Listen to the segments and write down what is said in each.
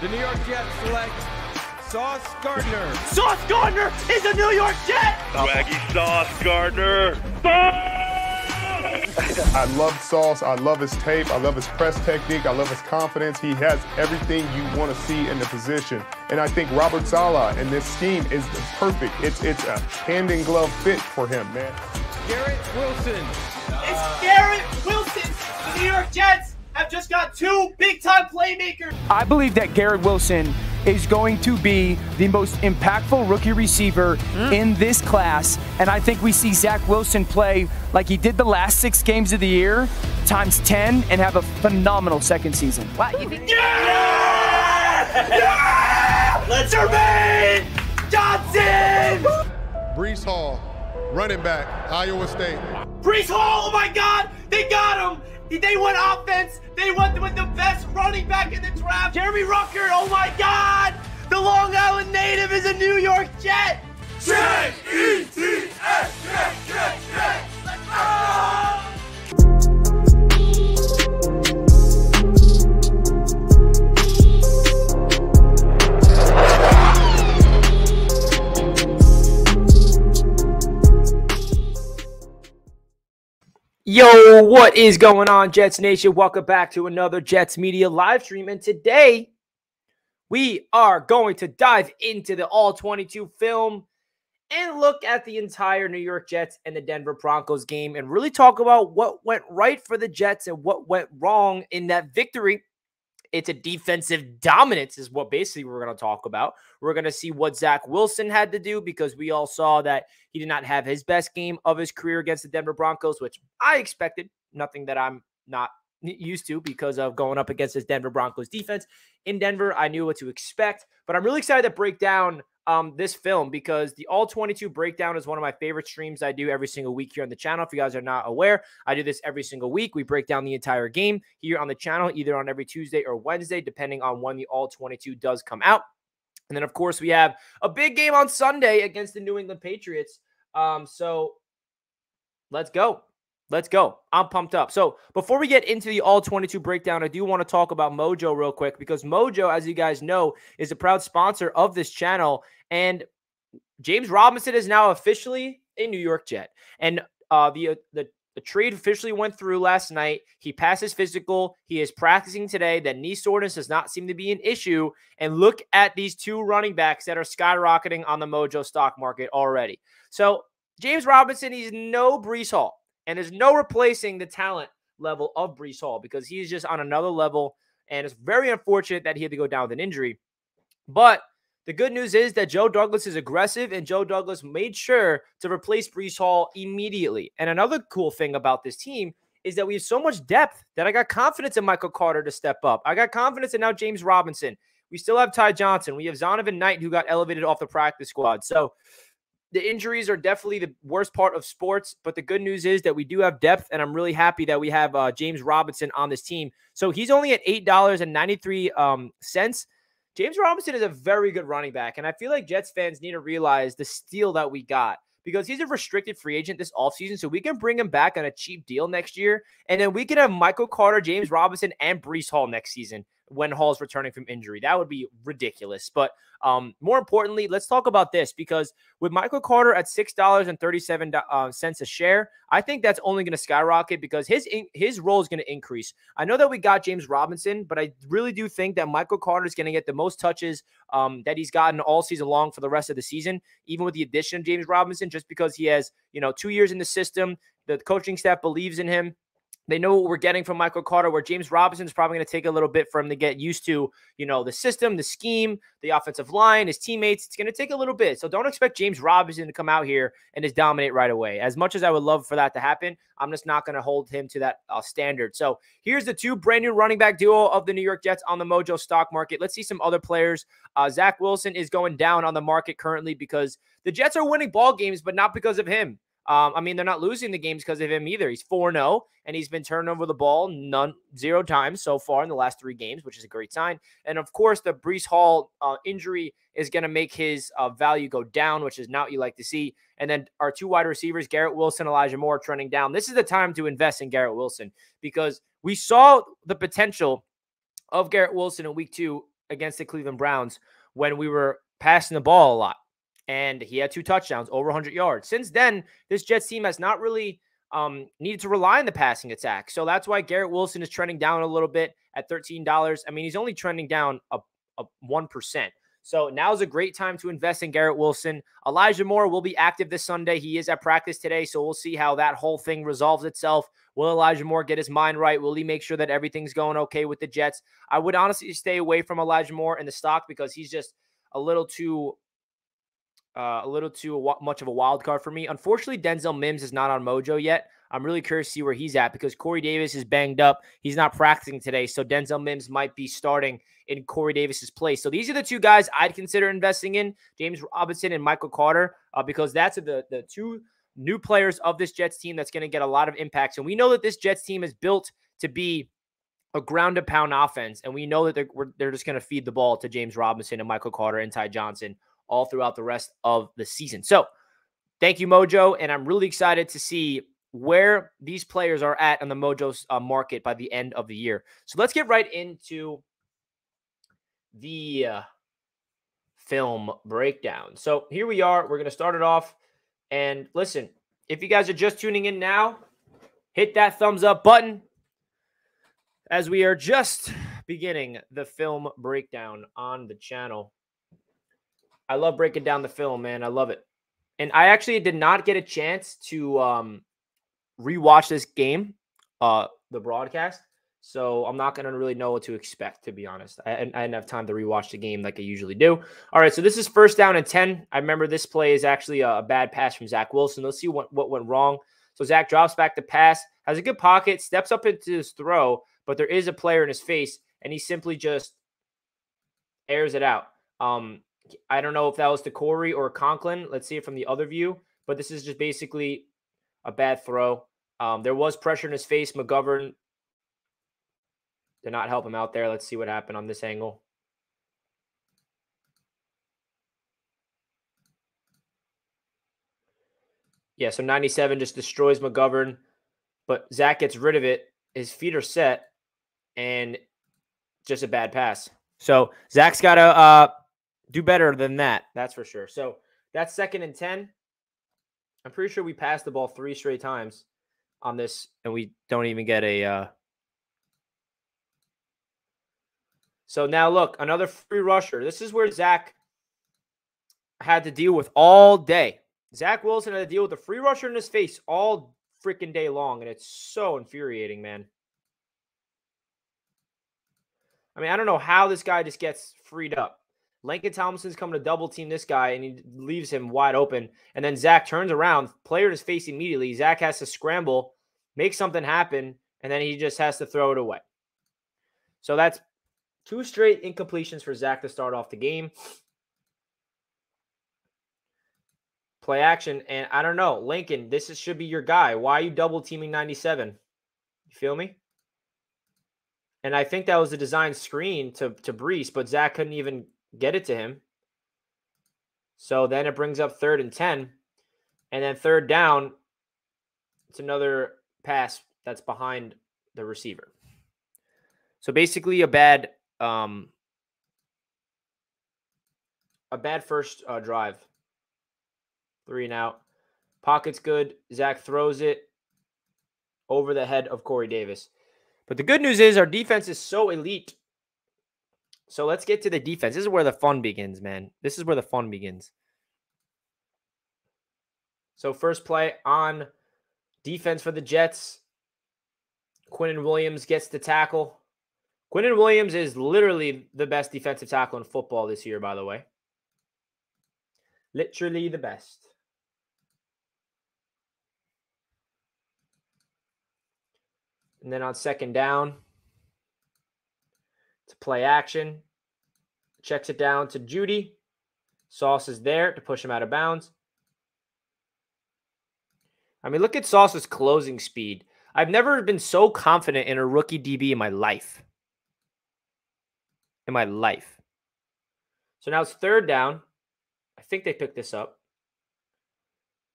The New York Jets select Sauce Gardner. Sauce Gardner is a New York Jet! Swaggy Sauce Gardner. I love Sauce. I love his tape. I love his press technique. I love his confidence. He has everything you want to see in the position. And I think Robert Saleh and this scheme is perfect. It's a hand-in-glove fit for him, man. Garrett Wilson. It's Garrett Wilson! The New York Jets have just got two big-time playmakers! I believe that Garrett Wilson is going to be the most impactful rookie receiver in this class. And I think we see Zach Wilson play like he did the last 6 games of the year, times 10, and have a phenomenal second season. Wow, you think? Yeah! Yeah! Let's Jermaine Johnson! Breece Hall, running back, Iowa State. Breece Hall, oh my God, they got him! They went offense. They went with the best running back in the draft. Jeremy Rucker, oh my God! The Long Island native is a New York Jet! J-E-T-S, Jet! Let's go! Yo, what is going on, Jets Nation? Welcome back to another Jets Media live stream. And today, we are going to dive into the All-22 film and look at the entire New York Jets and the Denver Broncos game and really talk about what went right for the Jets and what went wrong in that victory. It's a defensive dominance is what basically we're going to talk about. We're going to see what Zach Wilson had to do because we all saw that he did not have his best game of his career against the Denver Broncos, which I expected. Nothing that I'm not used to because of going up against this Denver Broncos defense. In Denver, I knew what to expect, but I'm really excited to break down this film because the All-22 breakdown is one of my favorite streams I do every single week here on the channel. If you guys are not aware, I do this every single week. We break down the entire game here on the channel, either on every Tuesday or Wednesday, depending on when the All-22 does come out. And then, of course, we have a big game on Sunday against the New England Patriots. So let's go. Let's go. I'm pumped up. So before we get into the All-22 breakdown, I do want to talk about Mojo real quick because Mojo, as you guys know, is a proud sponsor of this channel. And James Robinson is now officially a New York Jet. And the trade officially went through last night. He passed his physical. He is practicing today. That knee soreness does not seem to be an issue. And look at these two running backs that are skyrocketing on the Mojo stock market already. So James Robinson, he's no Breece Hall. And there's no replacing the talent level of Breece Hall because he's just on another level. And it's very unfortunate that he had to go down with an injury. But the good news is that Joe Douglas is aggressive, and Joe Douglas made sure to replace Breece Hall immediately. And another cool thing about this team is that we have so much depth that I got confidence in Michael Carter to step up. I got confidence in now James Robinson. We still have Ty Johnson. We have Zonovan Knight, who got elevated off the practice squad. So the injuries are definitely the worst part of sports, but the good news is that we do have depth, and I'm really happy that we have James Robinson on this team. So he's only at $8.93. James Robinson is a very good running back, and I feel like Jets fans need to realize the steal that we got because he's a restricted free agent this offseason, so we can bring him back on a cheap deal next year, and then we can have Michael Carter, James Robinson, and Breece Hall next season when Hall's returning from injury. That would be ridiculous. But more importantly, let's talk about this because with Michael Carter at $6.37 a share, I think that's only going to skyrocket because his role is going to increase. I know that we got James Robinson, but I really do think that Michael Carter is going to get the most touches that he's gotten all season long for the rest of the season, even with the addition of James Robinson, just because he has, 2 years in the system. The coaching staff believes in him. They know what we're getting from Michael Carter, where James Robinson is probably going to take a little bit for him to get used to, the system, the scheme, the offensive line, his teammates. It's going to take a little bit. So don't expect James Robinson to come out here and just dominate right away. As much as I would love for that to happen, I'm just not going to hold him to that standard. So here's the two brand new running back duo of the New York Jets on the Mojo stock market. Let's see some other players. Zach Wilson is going down on the market currently because the Jets are winning ball games, but not because of him. They're not losing the games because of him either. He's 4-0, and he's been turning over the ball 0 times so far in the last 3 games, which is a great sign. And, of course, the Breece Hall injury is going to make his value go down, which is not what you like to see. And then our 2 wide receivers, Garrett Wilson, Elijah Moore, trending down. This is the time to invest in Garrett Wilson because we saw the potential of Garrett Wilson in week 2 against the Cleveland Browns when we were passing the ball a lot. And he had 2 touchdowns, over 100 yards. Since then, this Jets team has not really needed to rely on the passing attack. So that's why Garrett Wilson is trending down a little bit at $13. I mean, he's only trending down a 1%. So now's a great time to invest in Garrett Wilson. Elijah Moore will be active this Sunday. He is at practice today, so we'll see how that whole thing resolves itself. Will Elijah Moore get his mind right? Will he make sure that everything's going okay with the Jets? I would honestly stay away from Elijah Moore in the stock because he's just a little too much of a wild card for me. Unfortunately, Denzel Mims is not on Mojo yet. I'm really curious to see where he's at because Corey Davis is banged up. He's not practicing today, so Denzel Mims might be starting in Corey Davis's place. So these are the 2 guys I'd consider investing in, James Robinson and Michael Carter, because that's the 2 new players of this Jets team that's going to get a lot of impacts. And we know that this Jets team is built to be a ground-and-pound offense, and we know that they're just going to feed the ball to James Robinson and Michael Carter and Ty Johnson all throughout the rest of the season. So thank you, Mojo, and I'm really excited to see where these players are at on the Mojo market by the end of the year. So let's get right into the film breakdown. So here we are. We're going to start it off. And listen, if you guys are just tuning in now, hit that thumbs up button as we are just beginning the film breakdown on the channel. I love breaking down the film, man. I love it. And I actually did not get a chance to rewatch this game, the broadcast. So I'm not going to really know what to expect, to be honest. I didn't have time to rewatch the game like I usually do. All right, so this is 1st down and 10. I remember this play is actually a bad pass from Zach Wilson. Let's see what went wrong. So Zach drops back to pass, has a good pocket, steps up into his throw, but there is a player in his face, and he simply just airs it out. I don't know if that was to Corey or Conklin. Let's see it from the other view, but this is just basically a bad throw. There was pressure in his face. McGovern did not help him out there. Let's see what happened on this angle. Yeah, so 97 just destroys McGovern, but Zach gets rid of it. His feet are set, and just a bad pass. So Zach's got to do better than that. That's for sure. So that's 2nd and 10. I'm pretty sure we passed the ball 3 straight times on this, and we don't even get a So now look, another free rusher. This is where Zach had to deal with all day. Zach Wilson had to deal with a free rusher in his face all freaking day long, and it's so infuriating, man. I mean, I don't know how this guy just gets freed up. Lincoln Thompson's coming to double team this guy, and he leaves him wide open. And then Zach turns around, player to his face immediately. Zach has to scramble, make something happen, and then he just has to throw it away. So that's 2 straight incompletions for Zach to start off the game. Play action, and I don't know. Lincoln, should be your guy. Why are you double teaming 97? You feel me? And I think that was a design screen to Breece, but Zach couldn't even get it to him. So then it brings up 3rd and 10. And then 3rd down, it's another pass that's behind the receiver. So basically a bad first drive. 3 and out. Pocket's good. Zach throws it over the head of Corey Davis. But the good news is our defense is so elite. So let's get to the defense. This is where the fun begins, man. This is where the fun begins. So first play on defense for the Jets. Quinnen Williams gets the tackle. Quinnen Williams is literally the best defensive tackle in football this year, by the way. Literally the best. And then on 2nd down, to play action, checks it down to Judy. Sauce is there to push him out of bounds. I mean, look at Sauce's closing speed. I've never been so confident in a rookie DB in my life. So now it's 3rd down. I think they picked this up.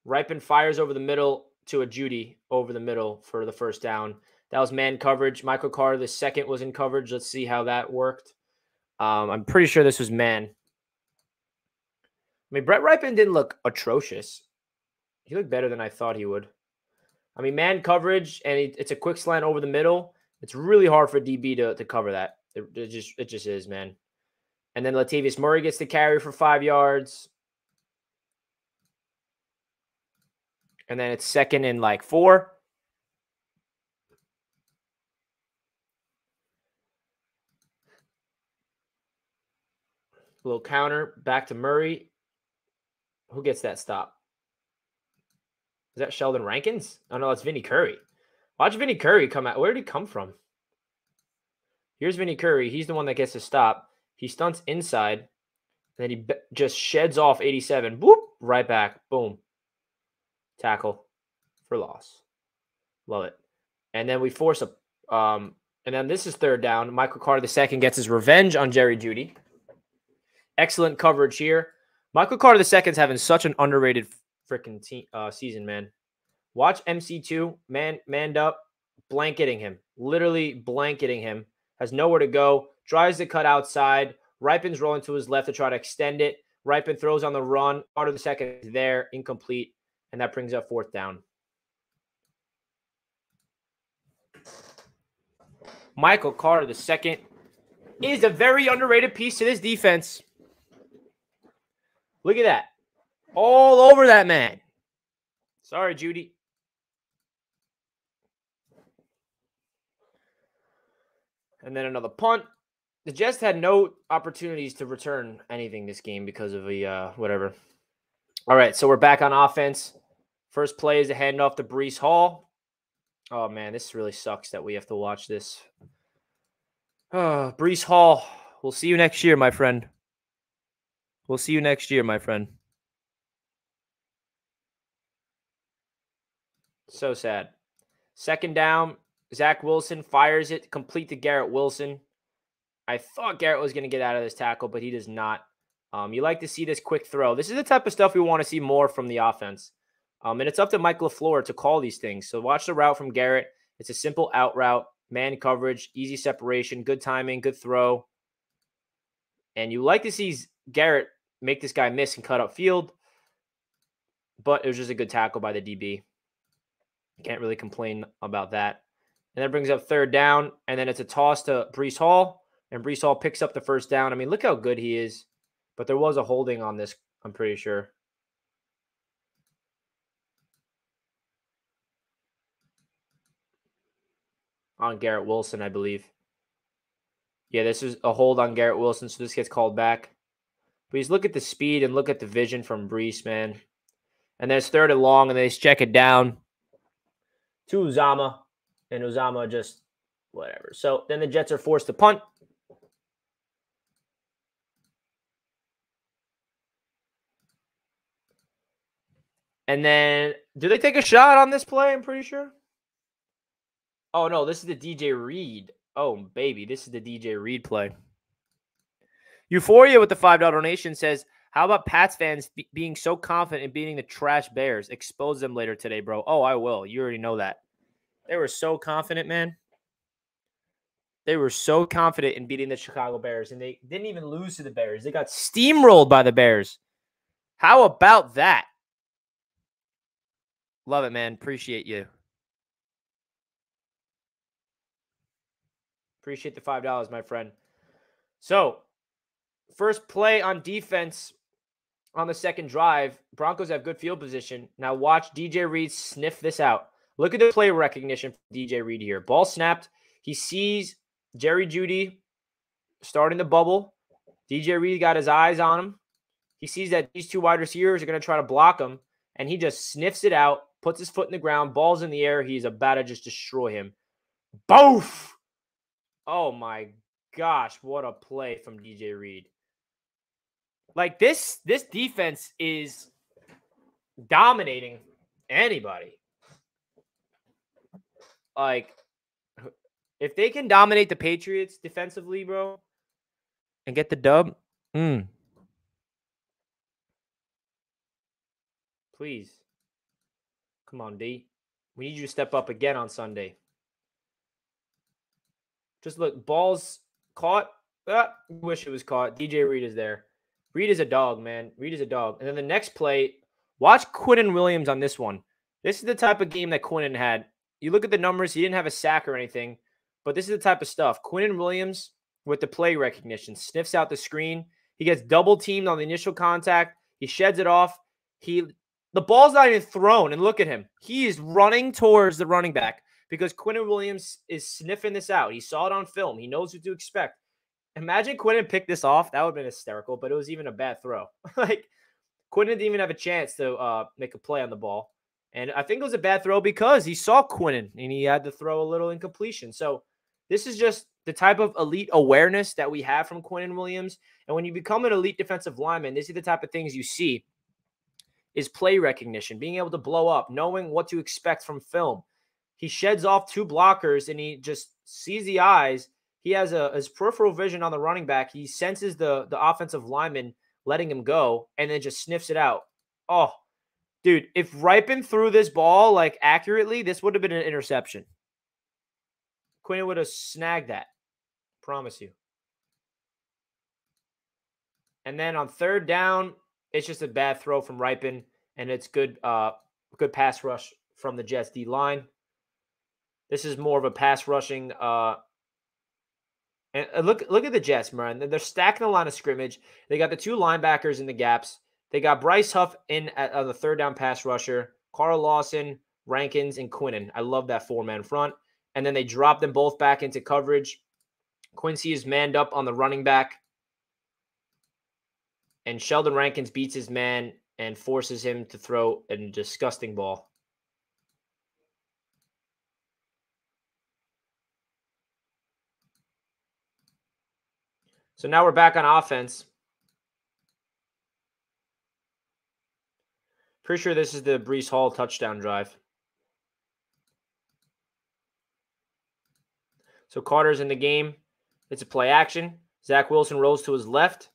Rypien fires over the middle to a Judy over the middle for the 1st down. That was man coverage. Michael Carter, the second, was in coverage. Let's see how that worked. I'm pretty sure this was man. I mean, Brett Rypien didn't look atrocious. He looked better than I thought he would. I mean, man coverage, and it's a quick slant over the middle. It's really hard for DB to cover that. It just is, man. And then Latavius Murray gets the carry for 5 yards. And then it's 2nd and like 4. A little counter back to Murray. Who gets that stop? Is that Sheldon Rankins? Oh, no, it's Vinny Curry. Watch Vinny Curry come out. Where did he come from? Here's Vinny Curry. He's the one that gets the stop. He stunts inside. And then he just sheds off 87. Boop. Right back. Boom. Tackle for loss. Love it. And then we force a and then this is 3rd down. Michael Carter II gets his revenge on Jerry Jeudy. Excellent coverage here. Michael Carter II's having such an underrated freaking season, man. Watch MC2, manned up, blanketing him. Literally blanketing him. Has nowhere to go. Tries to cut outside. Rypien's rolling to his left to try to extend it. Rypien throws on the run. Carter II is there, incomplete. And that brings up 4th down. Michael Carter II is a very underrated piece to this defense. Look at that. All over that man. Sorry, Jeudy. And then another punt. The Jets had no opportunities to return anything this game because of the whatever. All right, so we're back on offense. First play is a handoff to Breece Hall. Oh, man, this really sucks that we have to watch this. Breece Hall, we'll see you next year, my friend. We'll see you next year, my friend. So sad. 2nd down, Zach Wilson fires it, complete to Garrett Wilson. I thought Garrett was going to get out of this tackle, but he does not. You like to see this quick throw. This is the type of stuff we want to see more from the offense. And it's up to Mike LaFleur to call these things. So watch the route from Garrett. It's a simple out route, man coverage, easy separation, good timing, good throw. And you like to see Garrett make this guy miss and cut up field. But it was just a good tackle by the DB. Can't really complain about that. And that brings up 3rd down. And then it's a toss to Breece Hall. And Breece Hall picks up the 1st down. I mean, look how good he is. But there was a holding on this, I'm pretty sure. On Garrett Wilson, I believe. Yeah, this is a hold on Garrett Wilson, so this gets called back. But just look at the speed and look at the vision from Breece, man. And then it's 3rd and long, and they just check it down to Uzama. And Uzama just whatever. So then the Jets are forced to punt. And then, do they take a shot on this play? I'm pretty sure. Oh, no, this is the DJ Reed. Oh, baby, this is the DJ Reed play. Euphoria with the $5 donation says, how about Pats fans being so confident in beating the trash Bears? Expose them later today, bro. Oh, I will. You already know that. They were so confident, man. They were so confident in beating the Chicago Bears, and they didn't even lose to the Bears. They got steamrolled by the Bears. How about that? Love it, man. Appreciate you. Appreciate the $5, my friend. So, first play on defense on the 2nd drive. Broncos have good field position. Now watch DJ Reed sniff this out. Look at the play recognition from DJ Reed here. Ball snapped. He sees Jerry Jeudy starting the bubble. DJ Reed got his eyes on him. He sees that these 2 wide receivers are going to try to block him, and he just sniffs it out, puts his foot in the ground, ball's in the air. He's about to just destroy him. Boof! Oh, my gosh, what a play from DJ Reed. Like, this defense is dominating anybody. Like, if they can dominate the Patriots defensively, bro, and get the dub, please. Come on, D. We need you to step up again on Sunday. Just look, balls caught, Wish it was caught. DJ Reed is there. Reed is a dog, man. Reed is a dog. And then the next play, watch Quinnen Williams on this one. This is the type of game that Quinnen had. You look at the numbers, he didn't have a sack or anything, but this is the type of stuff. Quinnen Williams, with the play recognition, sniffs out the screen. He gets double teamed on the initial contact. He sheds it off. The ball's not even thrown, and look at him. He is running towards the running back because Quinnen Williams is sniffing this out. He saw it on film. He knows what to expect. Imagine Quinnen picked this off. That would have been hysterical, but it was even a bad throw. Like, Quinnen didn't even have a chance to make a play on the ball. And I think it was a bad throw because he saw Quinnen, and he had to throw a little incompletion. So this is just the type of elite awareness that we have from Quinnen Williams. And when you become an elite defensive lineman, these are the type of things you see is play recognition, being able to blow up, knowing what to expect from film. He sheds off 2 blockers, and he just sees the eyes. He has his peripheral vision on the running back. He senses the offensive lineman letting him go and then just sniffs it out. Oh, dude, if Ripon threw this ball like accurately, this would have been an interception. Quinnen would have snagged that. Promise you. And then on 3rd down, it's just a bad throw from Ripon, and it's good pass rush from the Jets D line. This is more of a pass rushing and look at the Jets, man. They're stacking the line of scrimmage. They got the 2 linebackers in the gaps. They got Bryce Huff in on the 3rd down pass rusher, Carl Lawson, Rankins, and Quinnen. I love that 4-man front. And then they drop them both back into coverage. Quincy is manned up on the running back. And Sheldon Rankins beats his man and forces him to throw a disgusting ball. So now we're back on offense. Pretty sure this is the Breece Hall touchdown drive. So Carter's in the game. It's a play action. Zach Wilson rolls to his left.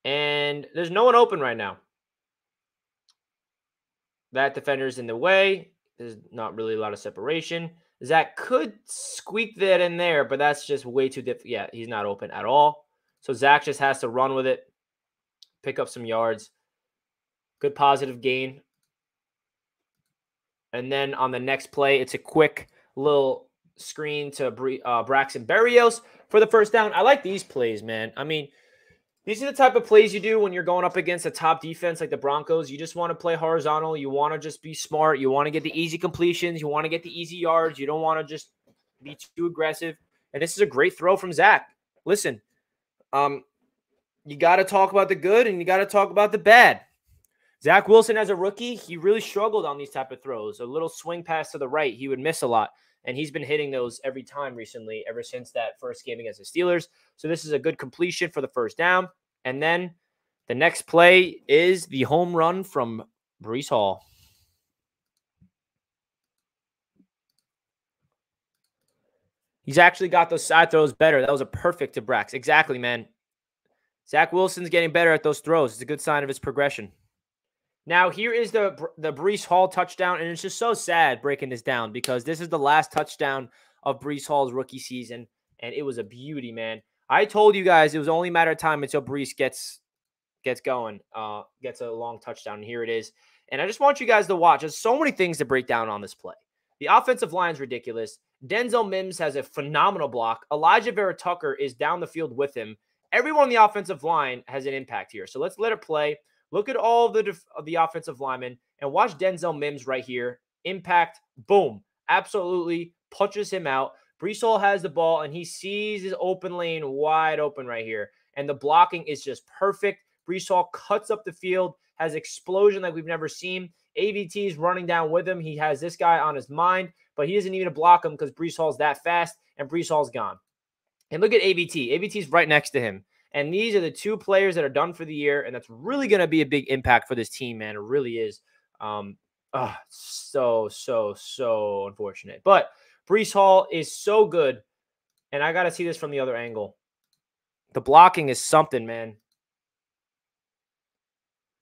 And there's no one open right now. That defender's in the way. There's not really a lot of separation. Zach could squeak that in there, but that's just way too difficult. Yeah, he's not open at all. So Zach just has to run with it, pick up some yards. Good positive gain. And then on the next play, it's a quick little screen to Braxton Berrios for the first down. I like these plays, man. I mean, these are the type of plays you do when you're going up against a top defense like the Broncos. You just want to play horizontal. You want to just be smart. You want to get the easy completions. You want to get the easy yards. You don't want to just be too aggressive. And this is a great throw from Zach. Listen, you got to talk about the good and you got to talk about the bad. Zach Wilson, as a rookie, he really struggled on these type of throws. A little swing pass to the right, he would miss a lot. And he's been hitting those every time recently, ever since that first game against the Steelers. So this is a good completion for the first down. And then the next play is the home run from Breece Hall. He's actually got those side throws better. That was a perfect to Brax. Exactly, man. Zach Wilson's getting better at those throws. It's a good sign of his progression. Now, here is the Breece Hall touchdown, and it's just so sad breaking this down because this is the last touchdown of Breece Hall's rookie season, and it was a beauty, man. I told you guys it was only a matter of time until Breece gets going, gets a long touchdown, and here it is. And I just want you guys to watch. There's so many things to break down on this play. The offensive line's ridiculous. Denzel Mims has a phenomenal block. Elijah Vera Tucker is down the field with him. Everyone on the offensive line has an impact here. So let's let it play. Look at all of the offensive linemen and watch Denzel Mims right here. Impact, boom, absolutely punches him out. Breece Hall has the ball, and he sees his open lane wide open right here. And the blocking is just perfect. Breece Hall cuts up the field, has explosion like we've never seen. AVT is running down with him. He has this guy on his mind, but he doesn't even block him because Breece Hall's that fast, and Breece Hall's gone. And look at AVT. AVT's right next to him. And these are the 2 players that are done for the year, and that's really going to be a big impact for this team, man. It really is. So unfortunate. But Breece Hall is so good, and I got to see this from the other angle. The blocking is something, man.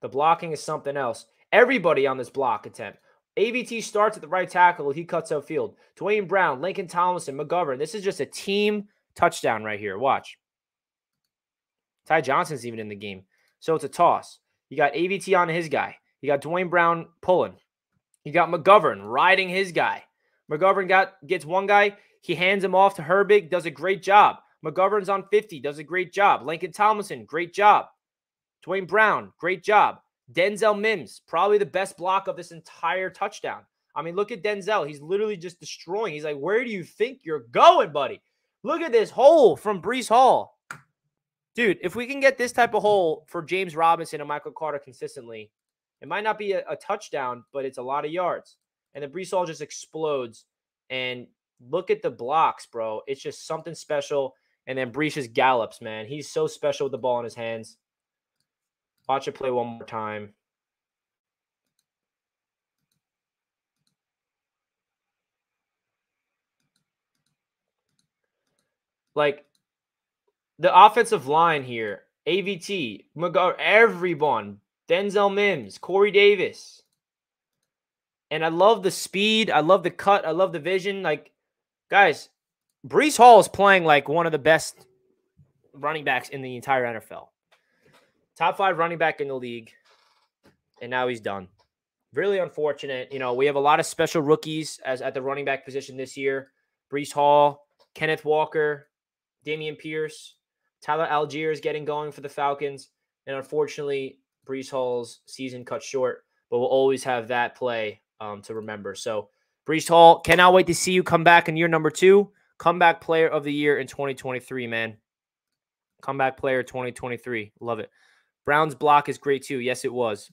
The blocking is something else. Everybody on this block attempt. AVT starts at the right tackle. He cuts outfield. Dwayne Brown, Lincoln Tomlinson, McGovern. This is just a team touchdown right here. Watch. Ty Johnson's even in the game. So it's a toss. You got AVT on his guy. You got Dwayne Brown pulling. You got McGovern riding his guy. McGovern gets one guy. He hands him off to Herbig, does a great job. McGovern's on 50, does a great job. Lincoln Tomlinson, great job. Dwayne Brown, great job. Denzel Mims, probably the best block of this entire touchdown. I mean, look at Denzel. He's literally just destroying. He's like, where do you think you're going, buddy? Look at this hole from Breece Hall. Dude, if we can get this type of hole for James Robinson and Michael Carter consistently, it might not be a touchdown, but it's a lot of yards. And then Breece Hall just explodes. And look at the blocks, bro. It's just something special. And then Breece just gallops, man. He's so special with the ball in his hands. Watch it play one more time. Like, the offensive line here, AVT, McGovern, everyone, Denzel Mims, Corey Davis. And I love the speed. I love the cut. I love the vision. Like, guys, Breece Hall is playing like one of the best running backs in the entire NFL. Top 5 running back in the league. And now he's done. Really unfortunate. You know, we have a lot of special rookies at the running back position this year. Breece Hall, Kenneth Walker, Dameon Pierce, Tyler Algier is getting going for the Falcons. And unfortunately, Breece Hall's season cut short. But we'll always have that play to remember. So, Breece Hall, cannot wait to see you come back in year number 2. Comeback player of the year in 2023, man. Comeback player 2023. Love it. Brown's block is great too. Yes, it was.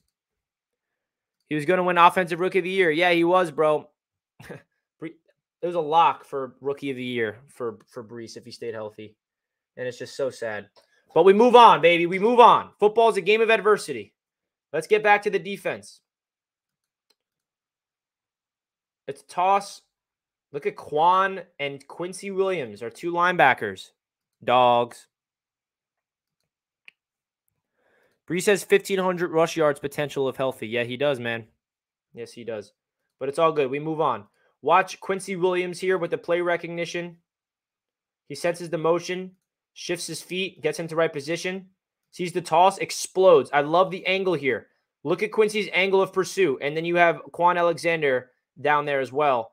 He was going to win Offensive Rookie of the Year. Yeah, he was, bro. It was a lock for Rookie of the Year for Breece if he stayed healthy. And it's just so sad. But we move on, baby. We move on. Football is a game of adversity. Let's get back to the defense. It's a toss. Look at Quan and Quincy Williams, our 2 linebackers. Dogs. Breece has 1,500 rush yards potential if healthy. Yeah, he does, man. Yes, he does. But it's all good. We move on. Watch Quincy Williams here with the play recognition. He senses the motion, shifts his feet, gets into right position, sees the toss, explodes. I love the angle here. Look at Quincy's angle of pursuit. And then you have Quan Alexander down there as well.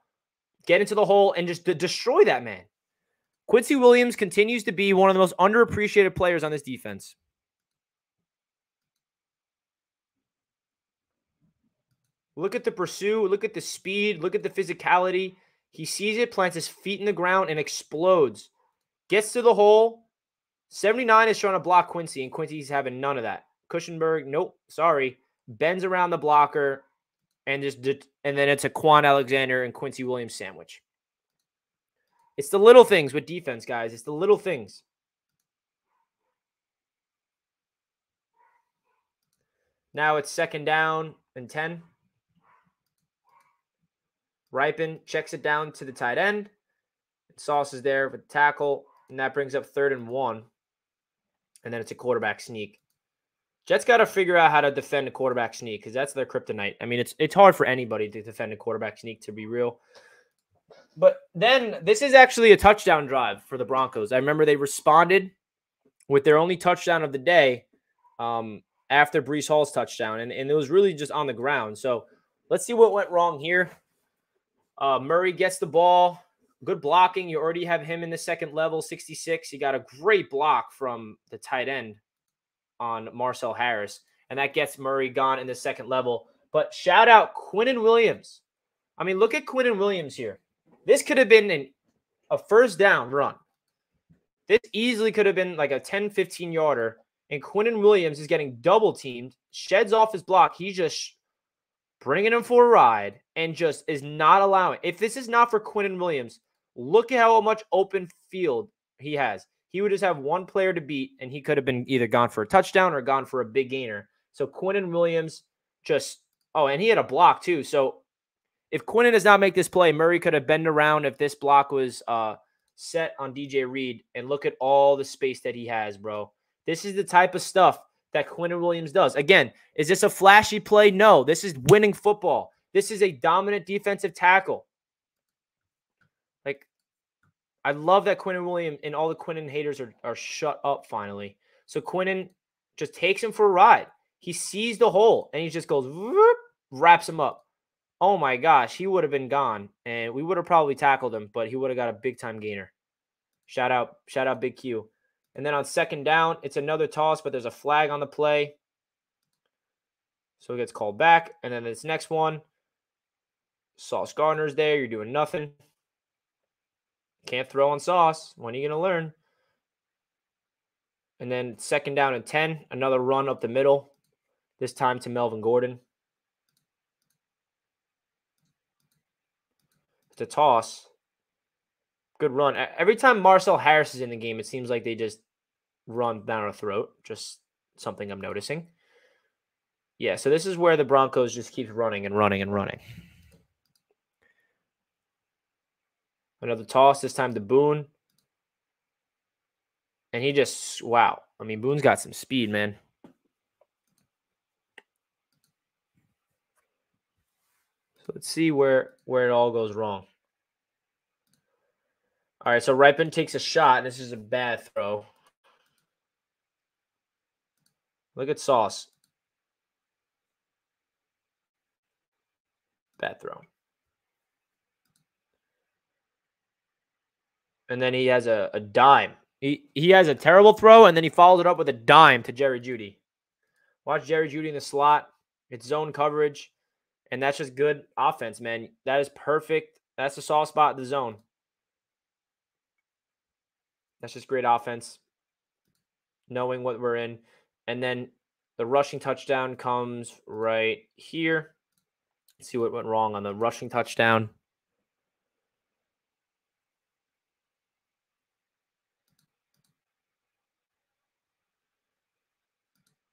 Get into the hole and just destroy that man. Quincy Williams continues to be one of the most underappreciated players on this defense. Look at the pursuit. Look at the speed. Look at the physicality. He sees it, plants his feet in the ground, and explodes. Gets to the hole. 79 is trying to block Quincy, and Quincy's having none of that. Cushenberg, nope, sorry. Bends around the blocker, and then it's a Quan Alexander and Quincy Williams sandwich. It's the little things with defense, guys. It's the little things. Now it's 2nd down and 10. Ripon checks it down to the tight end. Sauce is there with the tackle, and that brings up 3rd and 1. And then it's a quarterback sneak. Jets got to figure out how to defend a quarterback sneak because that's their kryptonite. I mean, it's hard for anybody to defend a quarterback sneak, to be real. But then this is actually a touchdown drive for the Broncos. I remember they responded with their only touchdown of the day after Breece Hall's touchdown, and it was really just on the ground. So let's see what went wrong here. Murray gets the ball. Good blocking. You already have him in the 2nd level, 66. You got a great block from the tight end on Marcel Harris, and that gets Murray gone in the 2nd level. But shout out Quinnen Williams. I mean, look at Quinnen Williams here. This could have been a 1st down run. This easily could have been like a 10, 15-yarder, and Quinnen Williams is getting double-teamed, sheds off his block. He's just bringing him for a ride and just is not allowing. If this is not for Quinnen Williams, look at how much open field he has. He would just have one player to beat, and he could have been either gone for a touchdown or gone for a big gainer. So Quinnen Williams just – oh, and he had a block too. So if Quinnen does not make this play, Murray could have bent around if this block was set on DJ Reed. And look at all the space that he has, bro. This is the type of stuff that Quinnen Williams does. Again, is this a flashy play? No. This is winning football. This is a dominant defensive tackle. Like, I love that Quinnen Williams and all the Quinnen haters are shut up finally. So Quinnen just takes him for a ride. He sees the hole, and he just goes, whoop, wraps him up. Oh, my gosh. He would have been gone, and we would have probably tackled him, but he would have got a big-time gainer. Shout out Big Q. And then on second down, it's another toss, but there's a flag on the play. So it gets called back. And then this next one, Sauce Gardner's there. You're doing nothing. Can't throw on Sauce. When are you going to learn? And then second down and 10, another run up the middle, this time to Melvin Gordon. It's a toss. Good run. Every time Marcel Harris is in the game, it seems like they just run down our throat. Just something I'm noticing. Yeah, so this is where the Broncos just keep running and running and running. Another toss, this time to Boone. And he just, wow. I mean, Boone's got some speed, man. So let's see where it all goes wrong. All right, so Ripon takes a shot, and this is a bad throw. Look at Sauce. Bad throw. And then he has a dime. He has a terrible throw, and then he follows it up with a dime to Jerry Jeudy. Watch Jerry Jeudy in the slot. It's zone coverage, and that's just good offense, man. That is perfect. That's the soft spot in the zone. That's just great offense, knowing what we're in. And then the rushing touchdown comes right here. Let's see what went wrong on the rushing touchdown.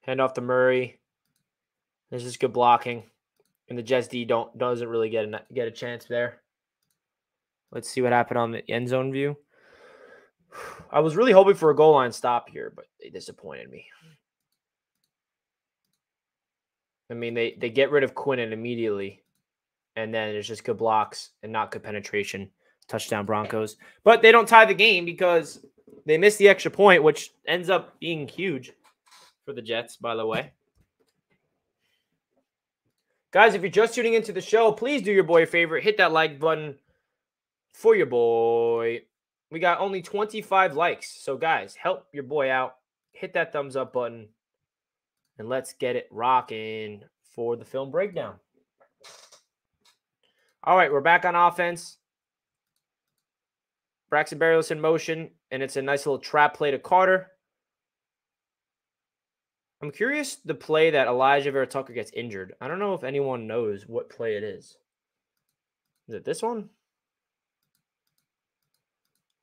Hand off to Murray. This is good blocking. And the Jets D doesn't really get a chance there. Let's see what happened on the end zone view. I was really hoping for a goal line stop here, but they disappointed me. I mean, they get rid of Quinnen immediately, and then it's just good blocks and not good penetration. Touchdown Broncos. But they don't tie the game because they missed the extra point, which ends up being huge for the Jets, by the way. Guys, if you're just tuning into the show, please do your boy a favor. Hit that like button for your boy. We got only 25 likes. So, guys, help your boy out. Hit that thumbs up button. And let's get it rocking for the film breakdown. All right, we're back on offense. Braxton Berrios in motion, and it's a nice little trap play to Carter. I'm curious the play that Elijah Vera Tucker gets injured. I don't know if anyone knows what play it is. Is it this one?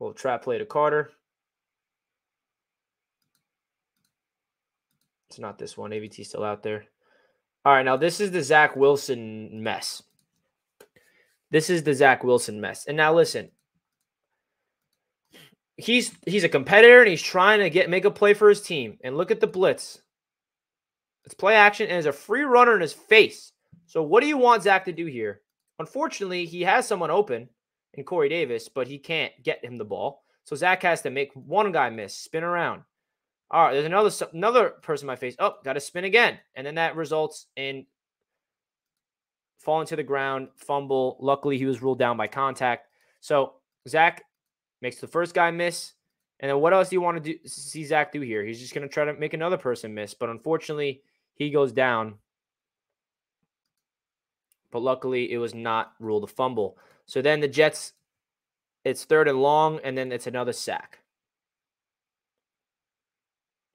Little trap play to Carter. It's not this one. AVT's still out there. All right, now this is the Zach Wilson mess. This is the Zach Wilson mess. And now listen. He's a competitor, and he's trying to make a play for his team. And look at the blitz. It's play action, and there's a free runner in his face. So what do you want Zach to do here? Unfortunately, he has someone open in Corey Davis, but he can't get him the ball. So Zach has to make one guy miss, spin around. All right, there's another person in my face. Oh, got to spin again. And then that results in falling to the ground, fumble. Luckily, he was ruled down by contact. So Zach makes the first guy miss. And then what else do you want to see Zach do here? He's just going to try to make another person miss. But unfortunately, he goes down. But luckily, it was not ruled a fumble. So then the Jets, it's 3rd and long, and then it's another sack.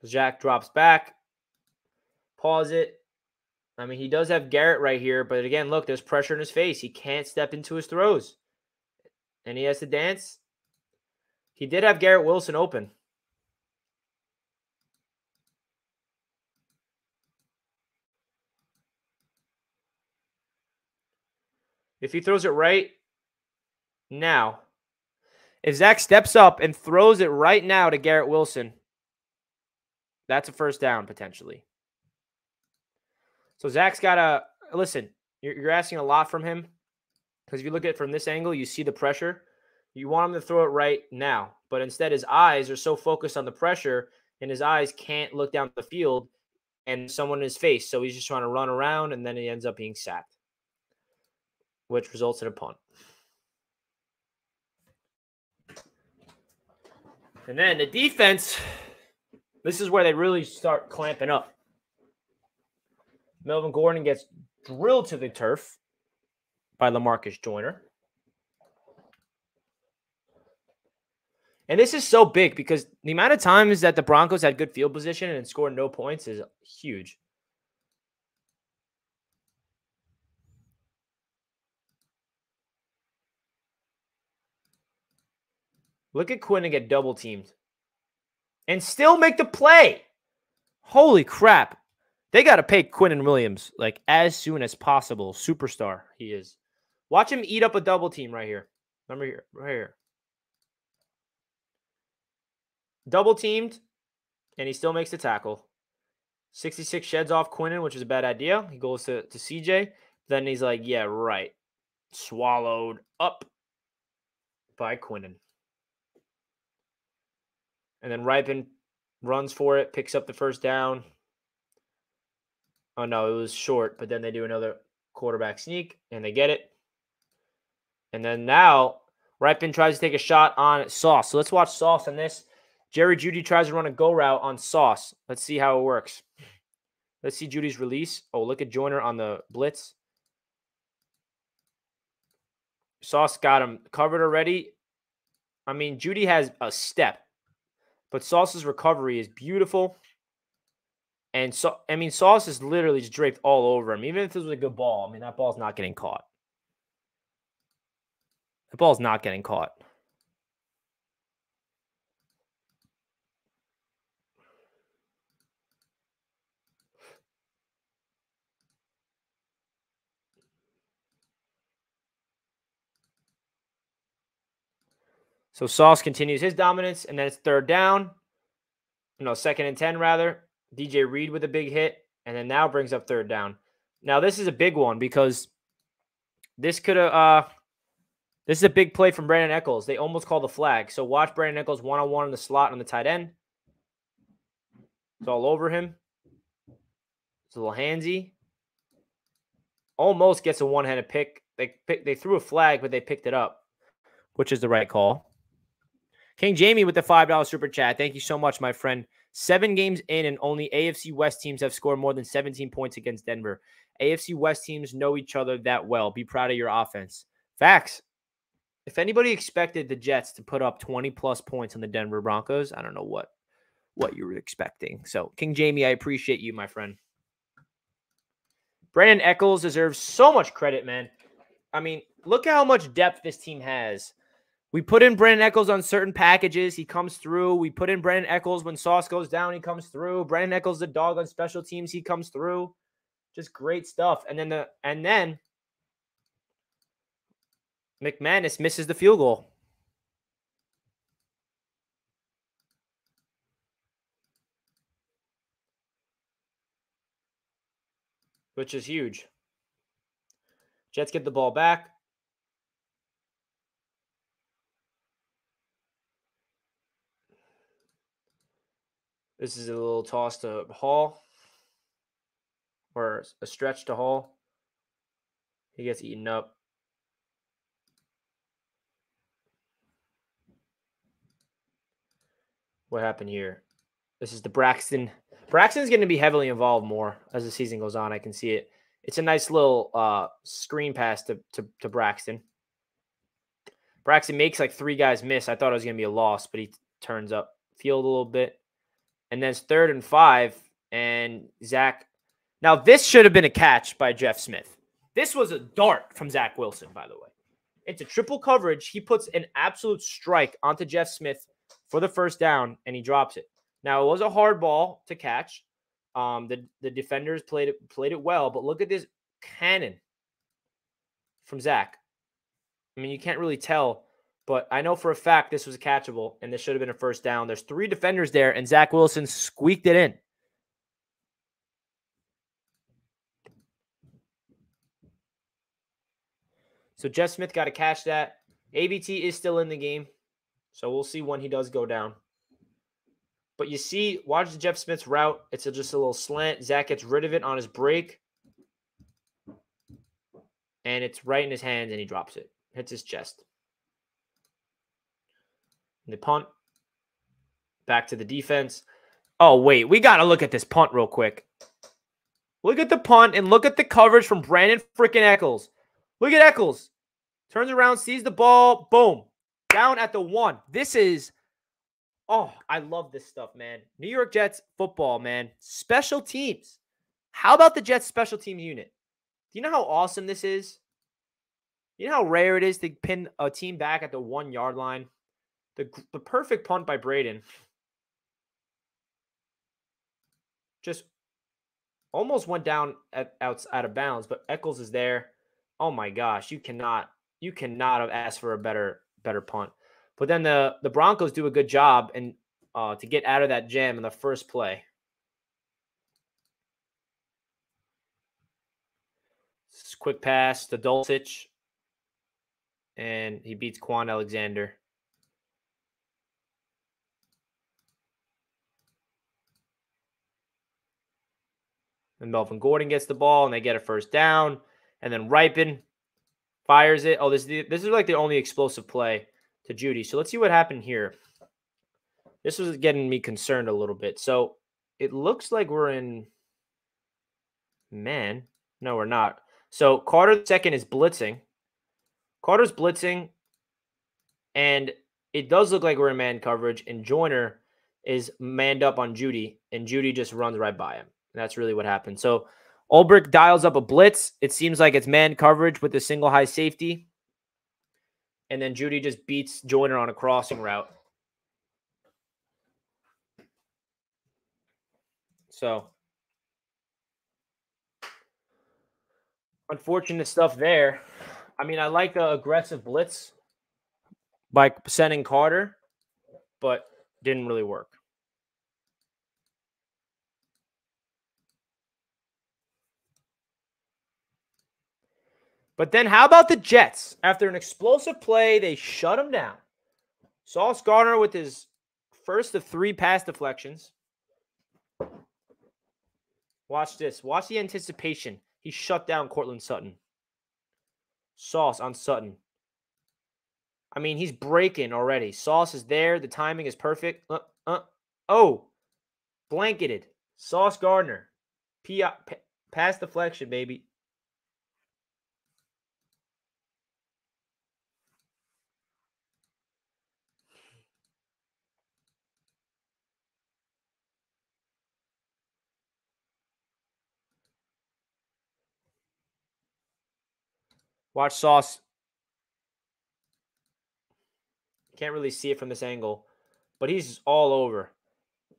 Zach drops back. Pause it. I mean, he does have Garrett right here. But again, look, there's pressure in his face. He can't step into his throws. And he has to dance. He did have Garrett Wilson open. If he throws it right now, if Zach steps up and throws it right now to Garrett Wilson, that's a first down potentially. So Zach's got to, listen, you're asking a lot from him because if you look at it from this angle, you see the pressure. You want him to throw it right now, but instead his eyes are so focused on the pressure and his eyes can't look down the field and someone in his face. So he's just trying to run around, and then he ends up being sacked, which results in a punt. And then the defense, this is where they really start clamping up. Melvin Gordon gets drilled to the turf by LaMarcus Joyner. And this is so big because the amount of times that the Broncos had good field position and scored no points is huge. Look at Quinn and get double teamed and still make the play. Holy crap. They got to pay Quinnen Williams like as soon as possible. Superstar he is. Watch him eat up a double team right here. Remember here, right here. Double teamed, and he still makes the tackle. 66 sheds off Quinnen, which is a bad idea. He goes to CJ. Then he's like, yeah, right. Swallowed up by Quinnen. And then Ripon runs for it, picks up the first down. Oh, no, it was short, but then they do another quarterback sneak, and they get it. And then now Ripon tries to take a shot on Sauce. So let's watch Sauce on this. Jerry Jeudy tries to run a go route on Sauce. Let's see how it works. Let's see Judy's release. Oh, look at Joyner on the blitz. Sauce got him covered already. I mean, Jeudy has a step, but Sauce's recovery is beautiful. And so, I mean, Sauce is literally just draped all over him. Even if this was a good ball, I mean, that ball's not getting caught. The ball's not getting caught. So Sauce continues his dominance, and then it's third down. No, 2nd and 10, rather. DJ Reed with a big hit, and then now brings up third down. Now, this is a big one because this could have this is a big play from Brandon Echols. They almost called the flag. So watch Brandon Echols one-on-one in the slot on the tight end. It's all over him. It's a little handsy. Almost gets a one-handed pick. They threw a flag, but they picked it up, which is the right call. King Jamie with the $5 super chat. Thank you so much, my friend. 7 games in, and only AFC West teams have scored more than 17 points against Denver. AFC West teams know each other that well. Be proud of your offense. Facts. If anybody expected the Jets to put up 20-plus points on the Denver Broncos, I don't know what you were expecting. So, King Jamie, I appreciate you, my friend. Brandon Echols deserves so much credit, man. I mean, look at how much depth this team has. We put in Brandon Echols on certain packages. He comes through. We put in Brandon Echols when Sauce goes down. He comes through. Brandon Echols, the dog on special teams. He comes through. Just great stuff. And then McManus misses the field goal. Which is huge. Jets get the ball back. This is a little toss to Hall. Or a stretch to Hall. He gets eaten up. What happened here? This is the Braxton. Braxton's going to be heavily involved more as the season goes on. I can see it. It's a nice little screen pass to Braxton. Braxton makes like 3 guys miss. I thought it was going to be a loss, but he turns up field a little bit. And then it's 3rd and 5, and Zach. Now, this should have been a catch by Jeff Smith. This was a dart from Zach Wilson, by the way. Into triple coverage. He puts an absolute strike onto Jeff Smith for the first down, and he drops it. Now, it was a hard ball to catch. The defenders played it well, but look at this cannon from Zach. I mean, you can't really tell, but I know for a fact this was catchable, and this should have been a first down. There's 3 defenders there, and Zach Wilson squeaked it in. So Jeff Smith got to catch that. ABT is still in the game, so we'll see when he does go down. But you see, watch the Jeff Smith's route. It's just a little slant. Zach gets rid of it on his break. And it's right in his hands, and he drops it. Hits his chest. And the punt. Back to the defense. Oh, wait. We got to look at this punt real quick. Look at the punt and look at the coverage from Brandon freaking Echols. Look at Echols. Turns around, sees the ball. Boom. Down at the 1. This is... Oh, I love this stuff, man. New York Jets football, man. Special teams. How about the Jets special team unit? Do you know how awesome this is? You know how rare it is to pin a team back at the 1-yard line? The perfect punt by Braden. Just almost went down out of bounds, but Echols is there. Oh my gosh, you cannot have asked for a better punt. But then the Broncos do a good job and to get out of that jam in the first play. Quick pass to Dulcich. And he beats Quan Alexander. And Melvin Gordon gets the ball, and they get a first down. And then Ripon fires it. Oh, this is like the only explosive play to Jeudy. So let's see what happened here. This was getting me concerned a little bit. So it looks like we're in man. No, we're not. So Carter II is blitzing. Carter's blitzing, and it does look like we're in man coverage, and Joyner is manned up on Jeudy, and Jeudy just runs right by him. And that's really what happened. So Ulbrich dials up a blitz. It seems like it's man coverage with a single high safety. And then Jeudy just beats Joyner on a crossing route. So unfortunate stuff there. I mean, I like the aggressive blitz by sending Carter, but didn't really work. But then how about the Jets? After an explosive play, they shut him down. Sauce Gardner with his first of 3 pass deflections. Watch this. Watch the anticipation. He shut down Cortland Sutton. Sauce on Sutton. I mean, he's breaking already. Sauce is there. The timing is perfect. Oh, blanketed. Sauce Gardner. Pass deflection, baby. Watch Sauce. Can't really see it from this angle, but he's all over.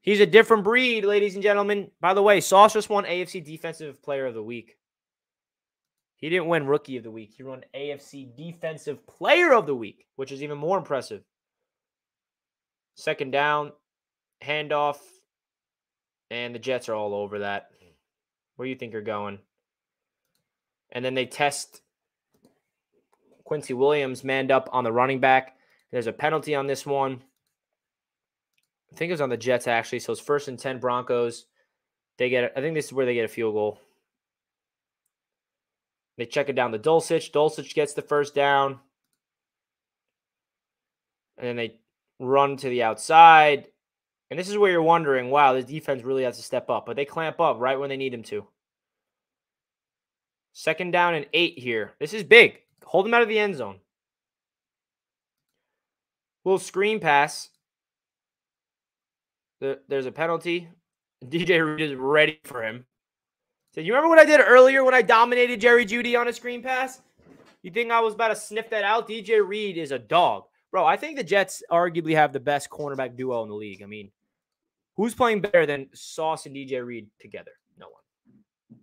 He's a different breed, ladies and gentlemen. By the way, Sauce just won AFC Defensive Player of the Week. He didn't win Rookie of the Week. He won AFC Defensive Player of the Week, which is even more impressive. Second down, handoff, and the Jets are all over that. Where do you think you're going? And then they test Quincy Williams manned up on the running back. There's a penalty on this one. I think it was on the Jets, actually. So it's 1st and 10 Broncos. I think this is where they get a field goal. They check it down to Dulcich. Dulcich gets the first down. And then they run to the outside. And this is where you're wondering, wow, this defense really has to step up. But they clamp up right when they need them to. 2nd down and 8 here. This is big. Hold him out of the end zone. Little screen pass. There's a penalty. DJ Reed is ready for him. So you remember what I did earlier when I dominated Jerry Jeudy on a screen pass? You think I was about to sniff that out? DJ Reed is a dog. Bro, I think the Jets arguably have the best cornerback duo in the league. I mean, who's playing better than Sauce and DJ Reed together? No one.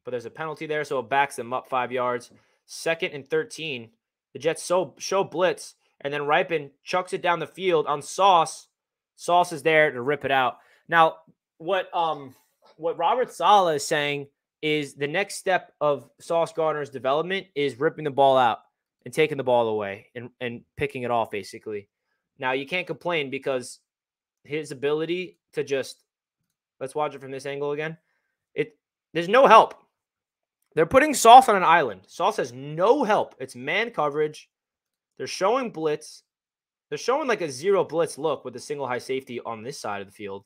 But there's a penalty there, so it backs them up 5 yards. 2nd and 13. The Jets show blitz, and then Ripon chucks it down the field on Sauce. Sauce is there to rip it out. Now, what Robert Saleh is saying is the next step of Sauce Gardner's development is ripping the ball out and taking the ball away and picking it off, basically. Now, you can't complain because his ability to just, let's watch it from this angle again. There's no help. They're putting Sauce on an island. Sauce has no help. It's man coverage. They're showing blitz. They're showing like a zero blitz look with a single high safety on this side of the field.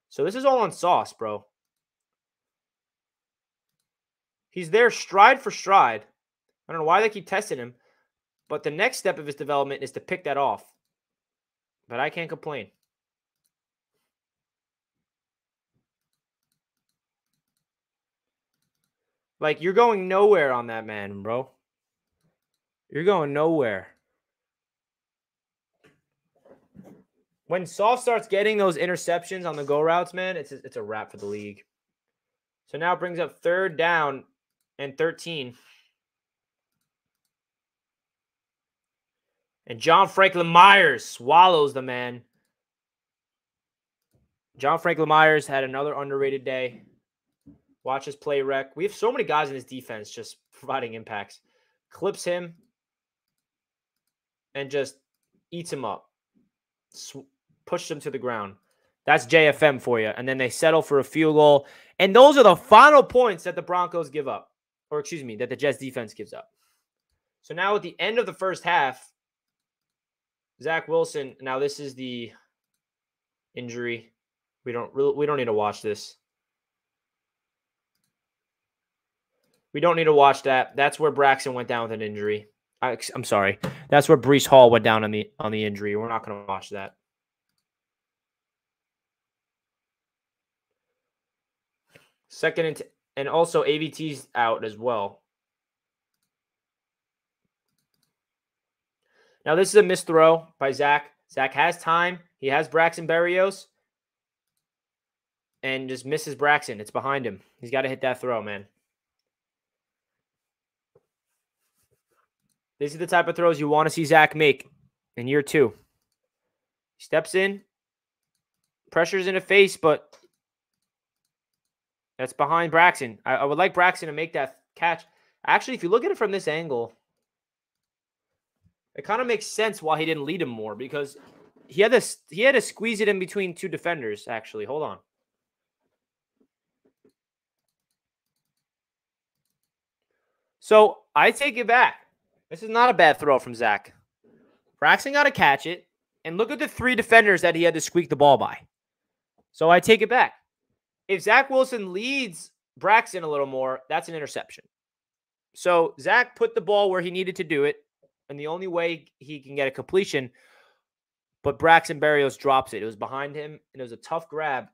So this is all on Sauce, bro. He's there stride for stride. I don't know why they keep testing him, but the next step of his development is to pick that off. But I can't complain. Like, you're going nowhere on that man, bro. You're going nowhere. When Sauce starts getting those interceptions on the go routes, man, it's a wrap for the league. So now it brings up 3rd down and 13. And John Franklin Myers swallows the man. John Franklin Myers had another underrated day. Watch his play rec. We have so many guys in his defense just providing impacts. Clips him and just eats him up. Pushes him to the ground. That's JFM for you. And then they settle for a field goal. And those are the final points that the Broncos give up. Or excuse me, that the Jets defense gives up. So now at the end of the first half, Zach Wilson, now this is the injury. We don't need to watch this. We don't need to watch that. That's where Braxton went down with an injury. I'm sorry. That's where Breece Hall went down on the injury. We're not going to watch that. Second and also AVT's out as well. Now this is a missed throw by Zach. Zach has time. He has Braxton Berrios. And just misses Braxton. It's behind him. He's got to hit that throw, man. These are the type of throws you want to see Zach make in year 2. He steps in, pressure's in the face, but that's behind Braxton. I would like Braxton to make that catch. Actually, if you look at it from this angle, it kind of makes sense why he didn't lead him more because he had to squeeze it in between 2 defenders, actually. Hold on. So I take it back. This is not a bad throw from Zach. Braxton got to catch it. And look at the 3 defenders that he had to squeak the ball by. So I take it back. If Zach Wilson leads Braxton a little more, that's an interception. So Zach put the ball where he needed to do it. And the only way he can get a completion, but Braxton Berrios drops it. It was behind him, and it was a tough grab.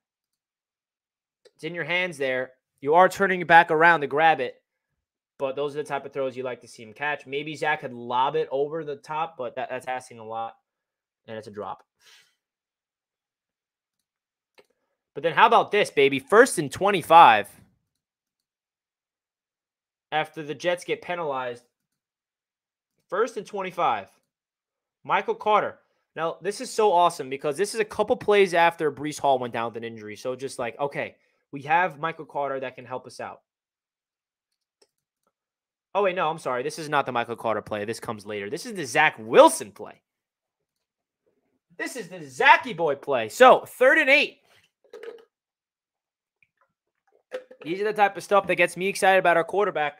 It's in your hands there. You are turning your back around to grab it. But those are the type of throws you like to see him catch. Maybe Zach could lob it over the top, but that's asking a lot. And it's a drop. But then how about this, baby? 1st and 25. After the Jets get penalized. 1st and 25. Michael Carter. Now, this is so awesome because this is a couple plays after Breece Hall went down with an injury. So just like, okay, we have Michael Carter that can help us out. Oh, wait, no, I'm sorry. This is not the Michael Carter play. This comes later. This is the Zach Wilson play. This is the Zachy boy play. So, 3rd and 8. These are the type of stuff that gets me excited about our quarterback.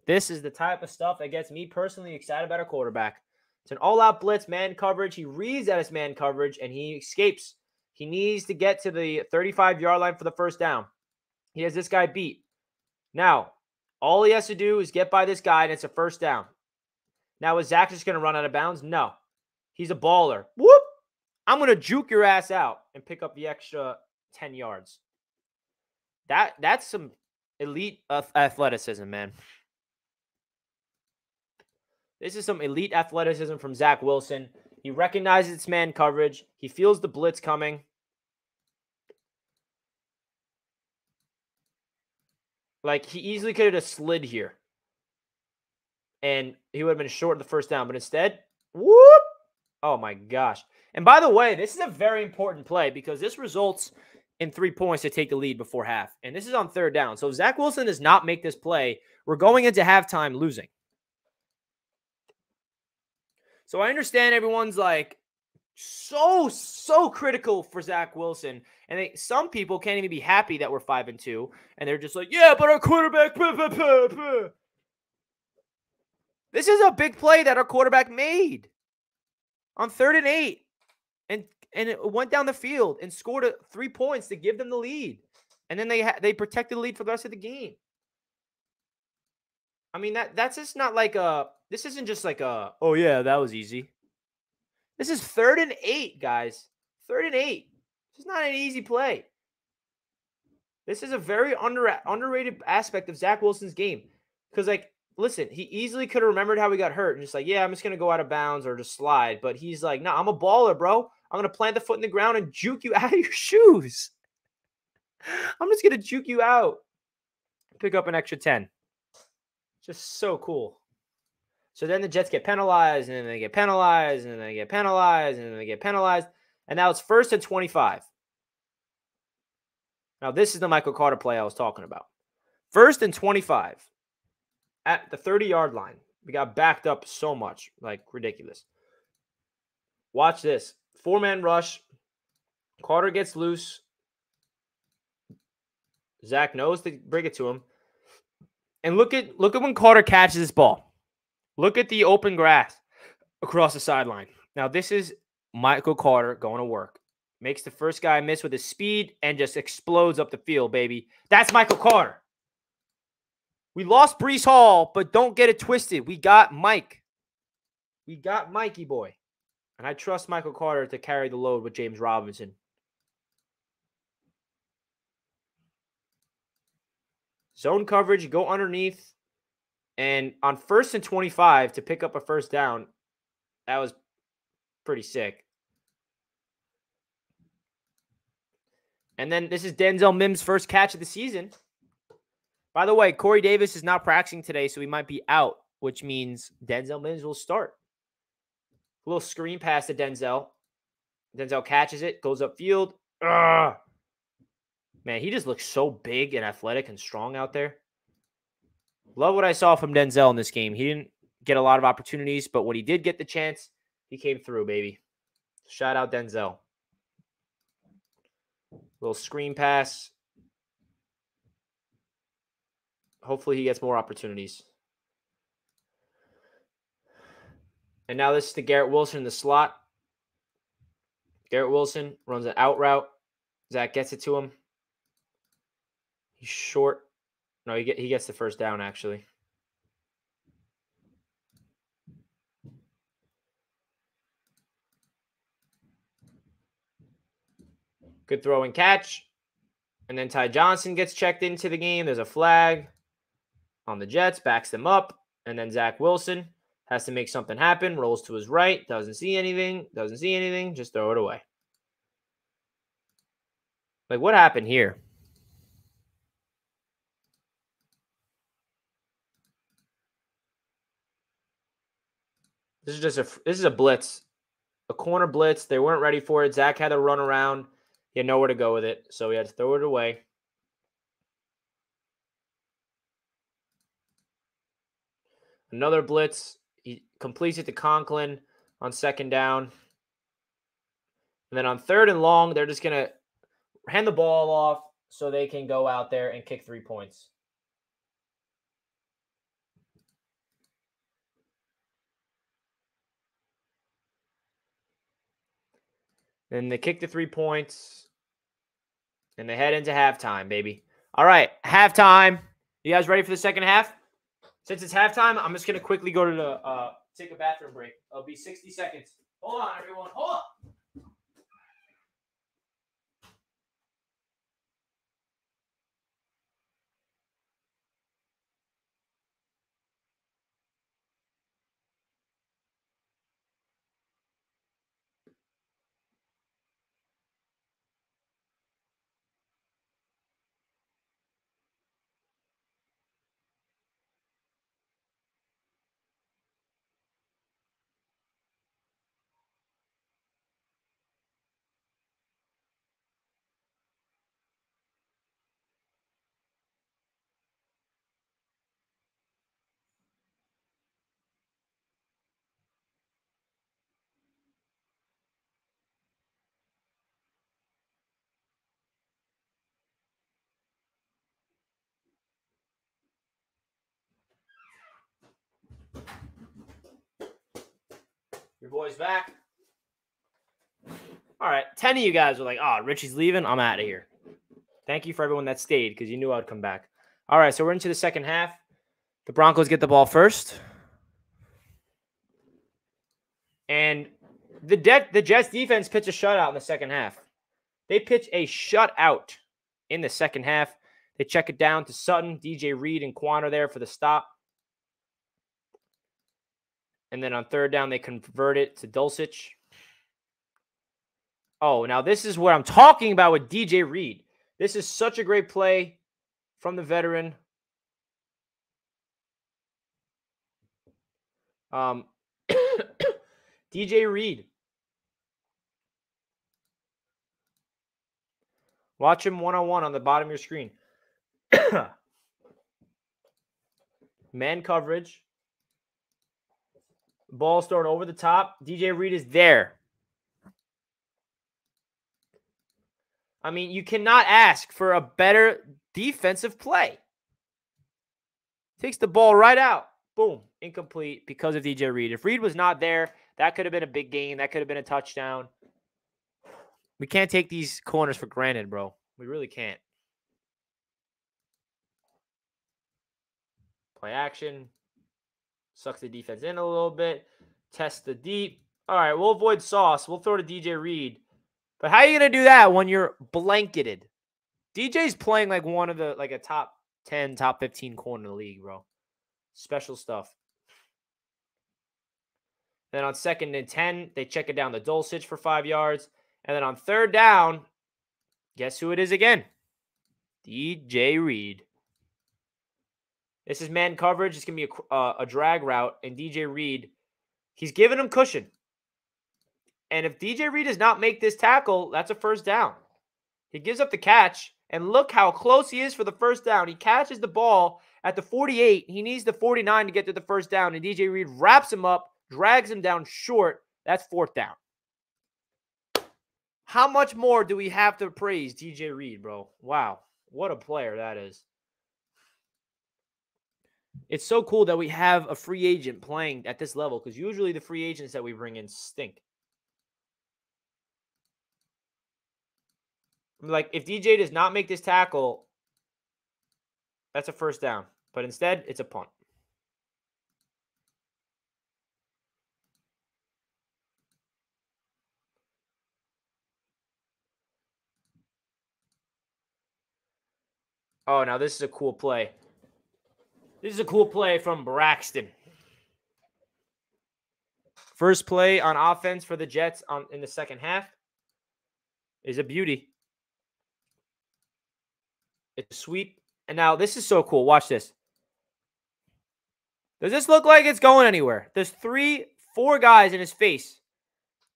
This is the type of stuff that gets me personally excited about our quarterback. It's an all-out blitz, man coverage. He reads at his man coverage, and he escapes. He needs to get to the 35-yard line for the 1st down. He has this guy beat. Now, all he has to do is get by this guy, and it's a 1st down. Now, is Zach just going to run out of bounds? No. He's a baller. Whoop! I'm going to juke your ass out and pick up the extra 10 yards. That's some elite athleticism, man. This is some elite athleticism from Zach Wilson. He recognizes its man coverage. He feels the blitz coming. Like, he easily could have just slid here. And he would have been short of the 1st down. But instead, whoop! Oh, my gosh. And by the way, this is a very important play because this results in 3 points to take the lead before half. And this is on 3rd down. So if Zach Wilson does not make this play, we're going into halftime losing. So I understand everyone's like, so critical for Zach Wilson. And some people can't even be happy that we're 5-2. And they're just like, yeah, but our quarterback. Blah, blah, blah, blah. This is a big play that our quarterback made on 3rd and 8. And it went down the field and scored 3 points to give them the lead. And then they protected the lead for the rest of the game. I mean, that's just not like this isn't just like oh yeah, that was easy. This is 3rd and 8, guys. 3rd and 8. This is not an easy play. This is a very underrated aspect of Zach Wilson's game. Because, like, listen, he easily could have remembered how he got hurt and just like, yeah, I'm just going to go out of bounds or just slide. But he's like, no, I'm a baller, bro. I'm going to plant the foot in the ground and juke you out of your shoes. I'm just going to juke you out. Pick up an extra 10. Just so cool. So then the Jets get penalized, and then they get penalized, and then they get penalized, and then they get penalized. And now it's 1st and 25. Now, this is the Michael Carter play I was talking about. 1st and 25 at the 30-yard line. We got backed up so much, like ridiculous. Watch this. 4-man rush. Carter gets loose. Zach knows to bring it to him. And look at when Carter catches this ball. Look at the open grass across the sideline. Now, this is Michael Carter going to work. Makes the first guy miss with his speed and just explodes up the field, baby. That's Michael Carter. We lost Breece Hall, but don't get it twisted. We got Mike. We got Mikey boy. And I trust Michael Carter to carry the load with James Robinson. Zone coverage, go underneath. And on 1st and 25 to pick up a first down, that was pretty sick. And then this is Denzel Mims' first catch of the season. By the way, Corey Davis is not practicing today, so he might be out, which means Denzel Mims will start. A little screen pass to Denzel. Denzel catches it, goes upfield. Ugh. Man, he just looks so big and athletic and strong out there. Love what I saw from Denzel in this game. He didn't get a lot of opportunities, but when he did get the chance, he came through, baby. Shout out Denzel. Little screen pass. Hopefully he gets more opportunities. And now this is to Garrett Wilson in the slot. Garrett Wilson runs an out route. Zach gets it to him. He's short. No, he gets the first down, actually. Good throw and catch. And then Ty Johnson gets checked into the game. There's a flag on the Jets, backs them up. And then Zach Wilson has to make something happen, rolls to his right, doesn't see anything, just throw it away. Like, what happened here? This is a blitz. A corner blitz. They weren't ready for it. Zach had to run around. He had nowhere to go with it, so he had to throw it away. Another blitz. He completes it to Conklin on 2nd down. And then on 3rd and long, they're just going to hand the ball off so they can go out there and kick 3 points. Then they kick the 3 points. And they head into halftime, baby. All right, halftime. You guys ready for the second half? Since it's halftime, I'm just going to quickly go to the take a bathroom break. It'll be 60 seconds. Hold on, everyone. Hold on. Your boy's back. All right. 10 of you guys were like, oh, Richie's leaving. I'm out of here. Thank you for everyone that stayed because you knew I'd come back. All right. So we're into the second half. The Broncos get the ball first. And the Jets defense pitched a shutout in the second half. They pitch a shutout in the second half. They check it down to Sutton, DJ Reed, and Quan are there for the stop. And then on third down, they convert it to Dulcich. Oh, now this is what I'm talking about with DJ Reed. This is such a great play from the veteran. DJ Reed. Watch him one-on-one on the bottom of your screen. Man coverage. Ball thrown over the top. DJ Reed is there. I mean, you cannot ask for a better defensive play. Takes the ball right out. Boom. Incomplete because of DJ Reed. If Reed was not there, that could have been a big gain. That could have been a touchdown. We can't take these corners for granted, bro. We really can't. Play action. Sucks the defense in a little bit. Test the deep. All right, we'll avoid Sauce. We'll throw to DJ Reed. But how are you going to do that when you're blanketed? DJ's playing like one of the, like a top 10, top 15 corner in the league, bro. Special stuff. Then on 2nd and 10, they check it down to Dulcich for 5 yards. And then on 3rd down, guess who it is again? DJ Reed. This is man coverage. It's going to be a drag route. And DJ Reed, he's giving him cushion. And if DJ Reed does not make this tackle, that's a 1st down. He gives up the catch. And look how close he is for the 1st down. He catches the ball at the 48. He needs the 49 to get to the 1st down. And DJ Reed wraps him up, drags him down short. That's 4th down. How much more do we have to praise DJ Reed, bro? Wow. What a player that is. It's so cool that we have a free agent playing at this level because usually the free agents that we bring in stink. Like, if DJ does not make this tackle, that's a 1st down. But instead, it's a punt. Oh, now this is a cool play. This is a cool play from Braxton. First play on offense for the Jets in the second half is a beauty. It's a sweep. And now this is so cool. Watch this. Does this look like it's going anywhere? There's 4 guys in his face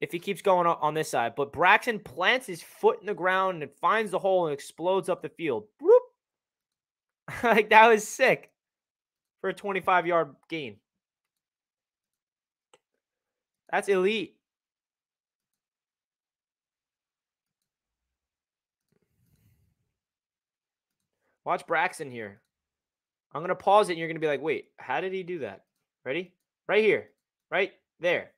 if he keeps going on this side. But Braxton plants his foot in the ground and finds the hole and explodes up the field. Whoop. Like, that was sick for a 25-yard gain. That's elite. Watch Braxton here. I'm going to pause it, and you're going to be like, wait, how did he do that? Ready? Right here. Right there.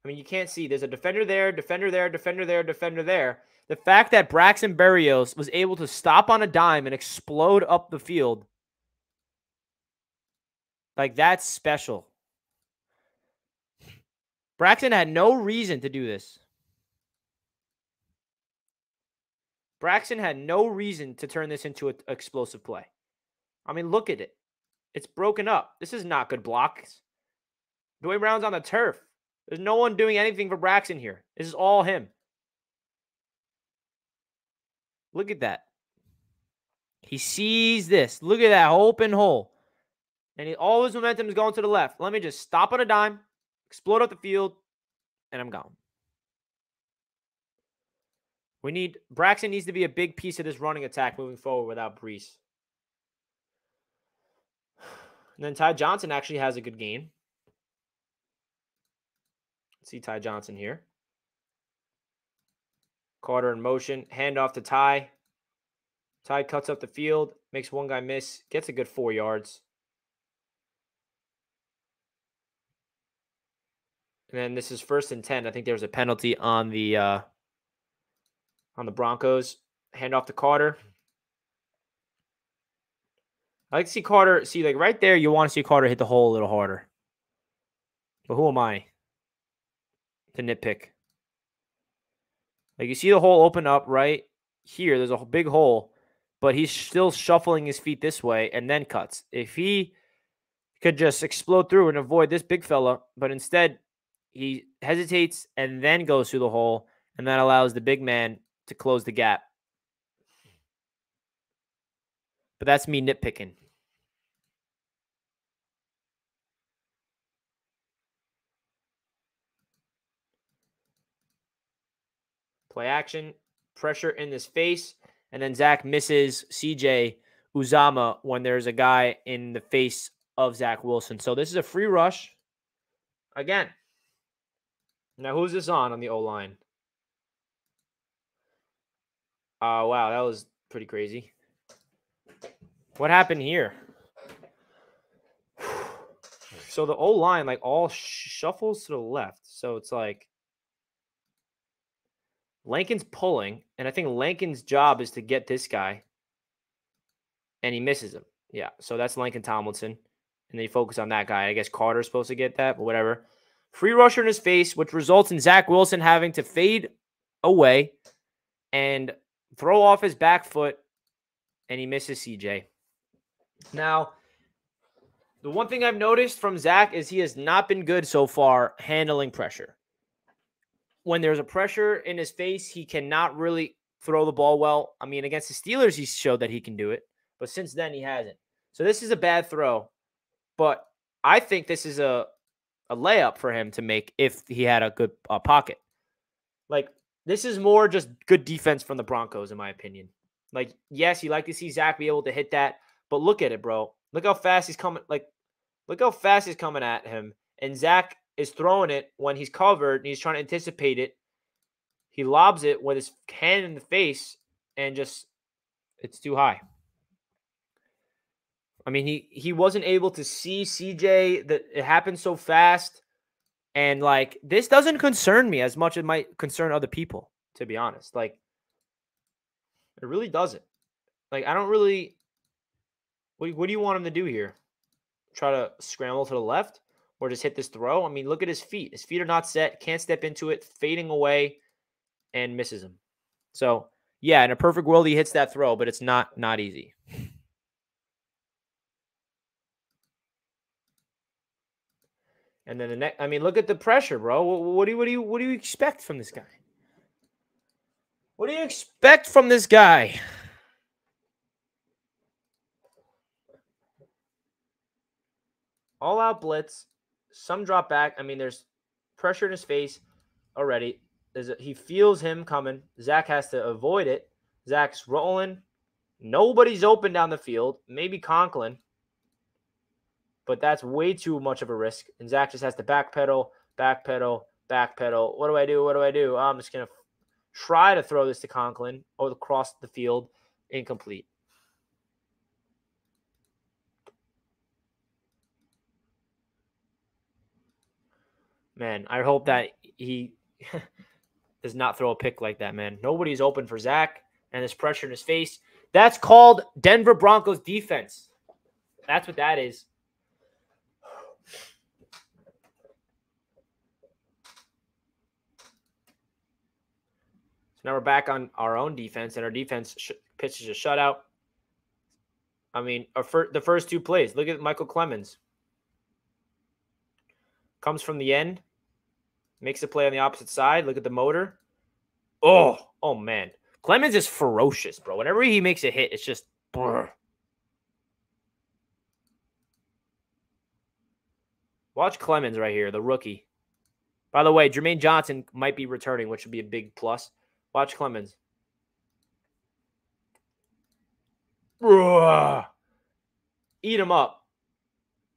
I mean, you can't see. There's a defender there, defender there, defender there, defender there. The fact that Braxton Berrios was able to stop on a dime and explode up the field, like, that's special. Braxton had no reason to do this. Braxton had no reason to turn this into an explosive play. I mean, look at it. It's broken up. This is not good blocks. Dwayne Brown's on the turf. There's no one doing anything for Braxton here. This is all him. Look at that. He sees this. Look at that open hole. And all his momentum is going to the left. Let me just stop on a dime, explode up the field, and I'm gone. Braxton needs to be a big piece of this running attack moving forward without Brees. And then Ty Johnson actually has a good game. Let's see Ty Johnson here. Carter in motion. Hand off to Ty. Ty cuts up the field. Makes one guy miss. Gets a good 4 yards. And then this is 1st and 10. I think there was a penalty on the Broncos. Hand off to Carter. I like to see Carter. See, like right there, you want to see Carter hit the hole a little harder. But who am I to nitpick? Like you see the hole open up right here. There's a big hole, but he's still shuffling his feet this way and then cuts. If he could just explode through and avoid this big fella, but instead he hesitates and then goes through the hole, and that allows the big man to close the gap. But that's me nitpicking. Play action, pressure in his face, and then Zach misses CJ Uzomah when there's a guy in the face of Zach Wilson. So this is a free rush. Again. Now, who's this on the O-line? Oh, wow, that was pretty crazy. What happened here? So the O-line, like, all shuffles to the left. So it's like Lankin's pulling, and I think Lankin's job is to get this guy, and he misses him. Yeah, so that's Laken Tomlinson, and they focus on that guy. I guess Carter's supposed to get that, but whatever. Free rusher in his face, which results in Zach Wilson having to fade away and throw off his back foot, and he misses CJ. Now, the one thing I've noticed from Zach is he has not been good so far handling pressure. When there's a pressure in his face, he cannot really throw the ball well. I mean, against the Steelers, he showed that he can do it, but since then, he hasn't. So this is a bad throw, but I think this is a layup for him to make if he had a good pocket. Like, this is more just good defense from the Broncos, in my opinion. Like, yes, you like to see Zach be able to hit that, but look at it, bro. Look how fast he's coming. Like, look how fast he's coming at him, and Zach is throwing it when he's covered and he's trying to anticipate it. He lobs it with his hand in the face and just, it's too high. I mean, he wasn't able to see CJ, that it happened so fast. And like, this doesn't concern me as much as it might concern other people, to be honest. Like, it really doesn't. Like, I don't really, what do you want him to do here? Try to scramble to the left? Or just hit this throw? I mean, look at his feet. His feet are not set. Can't step into it. Fading away. And misses him. So, yeah, in a perfect world, he hits that throw. But it's not easy. And then the next, I mean, look at the pressure, bro. What do you expect from this guy? What do you expect from this guy? All out blitz. Some drop back. I mean, there's pressure in his face already. He feels him coming. Zach has to avoid it. Zach's rolling. Nobody's open down the field. Maybe Conklin. But that's way too much of a risk. And Zach just has to backpedal. What do I do? I'm just going to try to throw this to Conklin or across the field. Incomplete. Man, I hope that he does not throw a pick like that, man. Nobody's open for Zach, and there's pressure in his face. That's called Denver Broncos defense. That's what that is. So now we're back on our own defense, and our defense pitches a shutout. I mean, the first two plays. Look at Michael Clemens. Comes from the end. Makes a play on the opposite side. Look at the motor. Oh man. Clemens is ferocious, bro. Whenever he makes a hit, it's just brr. Watch Clemens right here, the rookie. By the way, Jermaine Johnson might be returning, which would be a big plus. Watch Clemens. Bruh. Eat him up.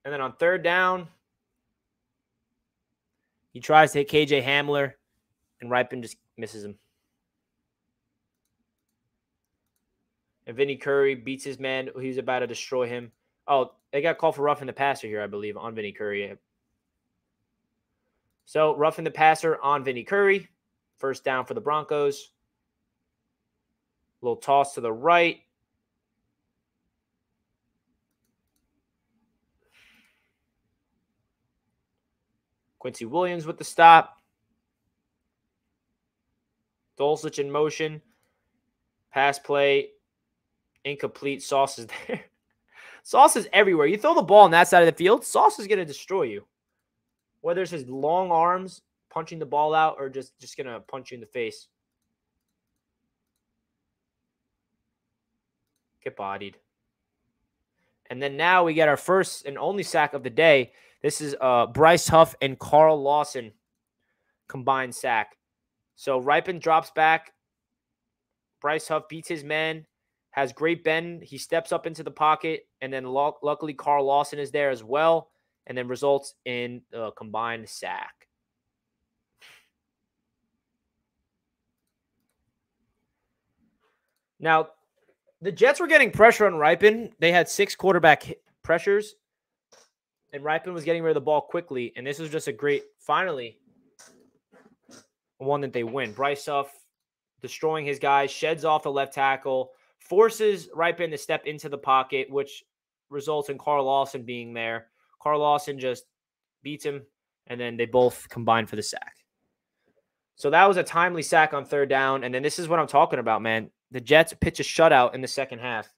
And then on third down, he tries to hit KJ Hamler, and Ripon just misses him. And Vinny Curry beats his man. He's about to destroy him. Oh, they got called for roughing the passer here, I believe, on Vinny Curry. So roughing the passer on Vinny Curry. First down for the Broncos. Little toss to the right. Quincy Williams with the stop. Dulcich in motion. Pass play. Incomplete. Sauce is there. Sauce is everywhere. You throw the ball on that side of the field, Sauce is going to destroy you. Whether it's his long arms punching the ball out or just going to punch you in the face. Get bodied. And then now we get our first and only sack of the day. This is Bryce Huff and Carl Lawson combined sack. So Rypien drops back. Bryce Huff beats his man, has great bend. He steps up into the pocket, and then luckily Carl Lawson is there as well, and then results in a combined sack. Now, the Jets were getting pressure on Rypien. They had 6 quarterback pressures, and Rypien was getting rid of the ball quickly, and this was just a great, finally, one that they win. Bryce Huff destroying his guys, sheds off the left tackle, forces Rypien to step into the pocket, which results in Carl Lawson being there. Carl Lawson just beats him, and then they both combine for the sack. So that was a timely sack on 3rd down, and then this is what I'm talking about, man. The Jets pitch a shutout in the second half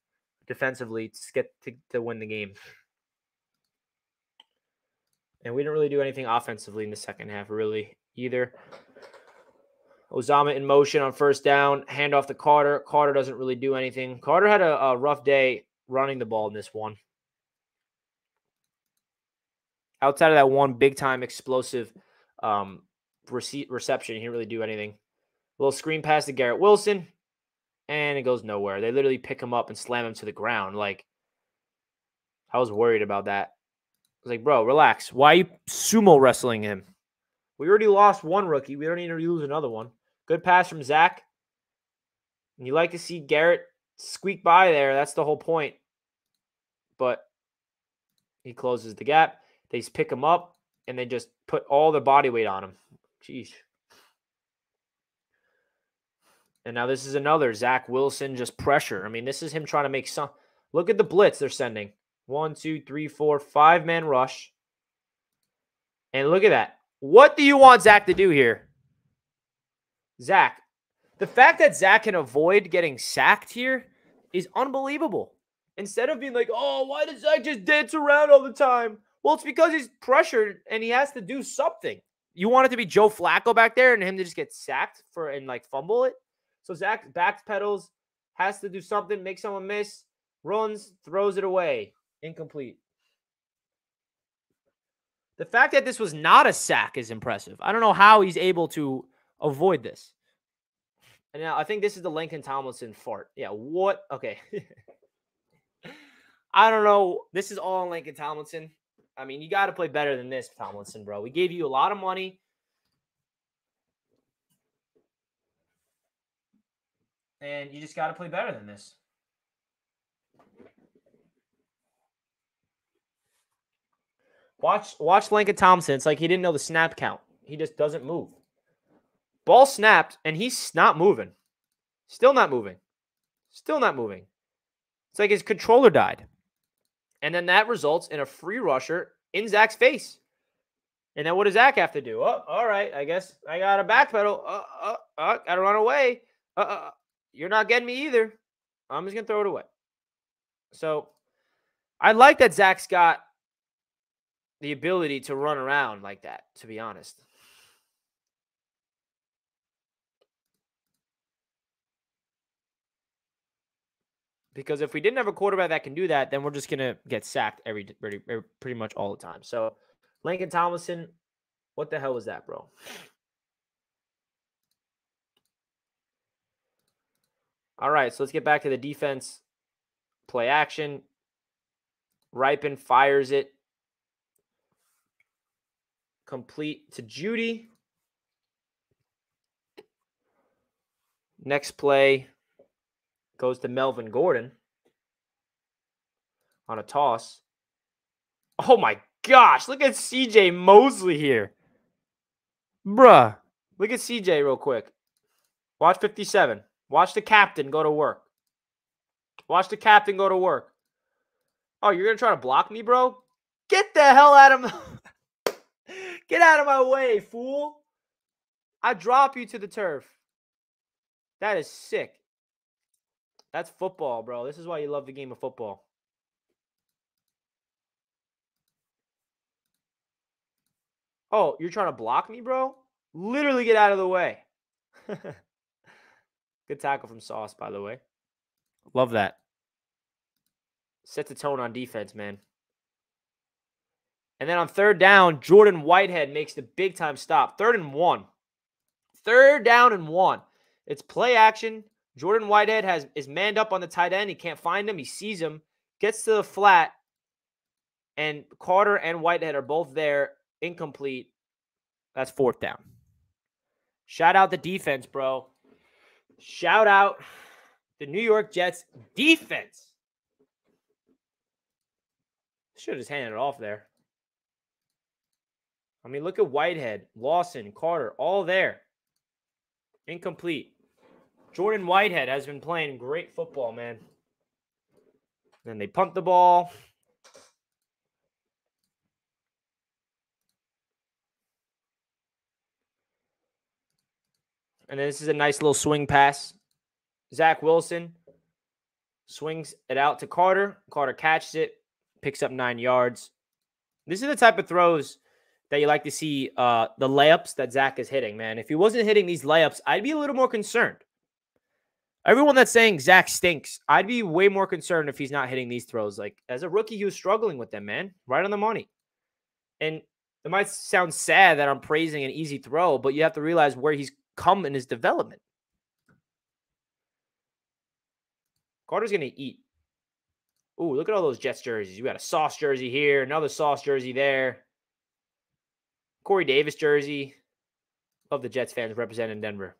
defensively to get to win the game. And we didn't really do anything offensively in the second half, really, either. Uzomah in motion on 1st down. Hand off to Carter. Carter doesn't really do anything. Carter had a rough day running the ball in this one. Outside of that one big-time explosive reception, he didn't really do anything. A little screen pass to Garrett Wilson, and it goes nowhere. They literally pick him up and slam him to the ground. Like, I was worried about that. I was like, bro, relax. Why are you sumo wrestling him? We already lost one rookie. We don't need to lose another one. Good pass from Zach. And you like to see Garrett squeak by there. That's the whole point. But he closes the gap. They pick him up, and they just put all their body weight on him. Jeez. And now this is another Zach Wilson just pressure. I mean, this is him trying to make some. Look at the blitz they're sending. 1, 2, 3, 4, 5-man rush. And look at that. What do you want Zach to do here? Zach. The fact that Zach can avoid getting sacked here is unbelievable. Instead of being like, oh, why does Zach just dance around all the time? Well, it's because he's pressured and he has to do something. You want it to be Joe Flacco back there and him to just get sacked and like fumble it? So Zach backpedals, has to do something, make someone miss, runs, throws it away. Incomplete. The fact that this was not a sack is impressive. I don't know how he's able to avoid this. And now I think this is the Lincoln Tomlinson fart. Yeah, what? Okay. I don't know. This is all on Lincoln Tomlinson. I mean, you got to play better than this, Tomlinson, bro. We gave you a lot of money. And you just got to play better than this. Watch Lincoln Thompson. It's like he didn't know the snap count. He just doesn't move. Ball snapped, and he's not moving. Still not moving. Still not moving. It's like his controller died. And then that results in a free rusher in Zach's face. And then what does Zach have to do? Oh, all right. I guess I got to backpedal. Got to run away. You're not getting me either. I'm just going to throw it away. So I like that Zach's got the ability to run around like that, to be honest. Because if we didn't have a quarterback that can do that, then we're just going to get sacked pretty much all the time. So Lincoln Tomlinson, what the hell was that, bro? All right, so let's get back to the defense. Play action. Rypien fires it. Complete to Judy. Next play goes to Melvin Gordon on a toss. Oh my gosh, look at CJ Mosley here. Bruh. Look at CJ real quick. Watch 57. Watch the captain go to work. Watch the captain go to work. Oh, you're going to try to block me, bro? Get the hell out of my... Get out of my way, fool. I drop you to the turf. That is sick. That's football, bro. This is why you love the game of football. Oh, you're trying to block me, bro? Literally get out of the way. Good tackle from Sauce, by the way. Love that. Set the tone on defense, man. And then on third down, Jordan Whitehead makes the big-time stop. 3rd and 1. 3rd down and 1. It's play action. Jordan Whitehead is manned up on the tight end. He can't find him. He sees him. Gets to the flat. And Carter and Whitehead are both there. Incomplete. That's 4th down. Shout out the defense, bro. Shout out the New York Jets defense. Should have just handed it off there. I mean, look at Whitehead, Lawson, Carter, all there. Incomplete. Jordan Whitehead has been playing great football, man. Then they punt the ball. And then this is a nice little swing pass. Zach Wilson swings it out to Carter. Carter catches it, picks up 9 yards. This is the type of throws that you like to see, the layups that Zach is hitting, man. If he wasn't hitting these layups, I'd be a little more concerned. Everyone that's saying Zach stinks, I'd be way more concerned if he's not hitting these throws. Like, as a rookie, he was struggling with them, man. Right on the money. And it might sound sad that I'm praising an easy throw, but you have to realize where he's come in his development. Carter's going to eat. Ooh, look at all those Jets jerseys. You got a Sauce jersey here, another Sauce jersey there. Corey Davis jersey. Love the Jets fans representing Denver.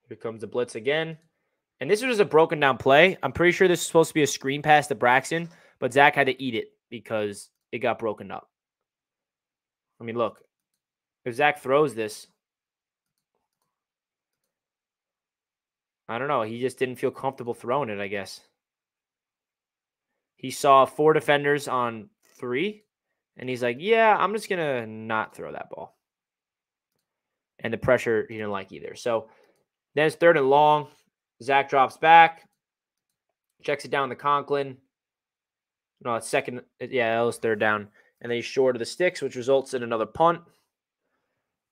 Here comes the blitz again. And this was a broken down play. I'm pretty sure this is supposed to be a screen pass to Braxton, but Zach had to eat it because it got broken up. I mean, look. If Zach throws this, I don't know. He just didn't feel comfortable throwing it, I guess. He saw 4 defenders on 3, and he's like, yeah, I'm just going to not throw that ball. And the pressure he didn't like either. So then it's 3rd and long. Zach drops back, checks it down to Conklin. No, it's 2nd. Yeah, that was 3rd down. And then he's short of the sticks, which results in another punt.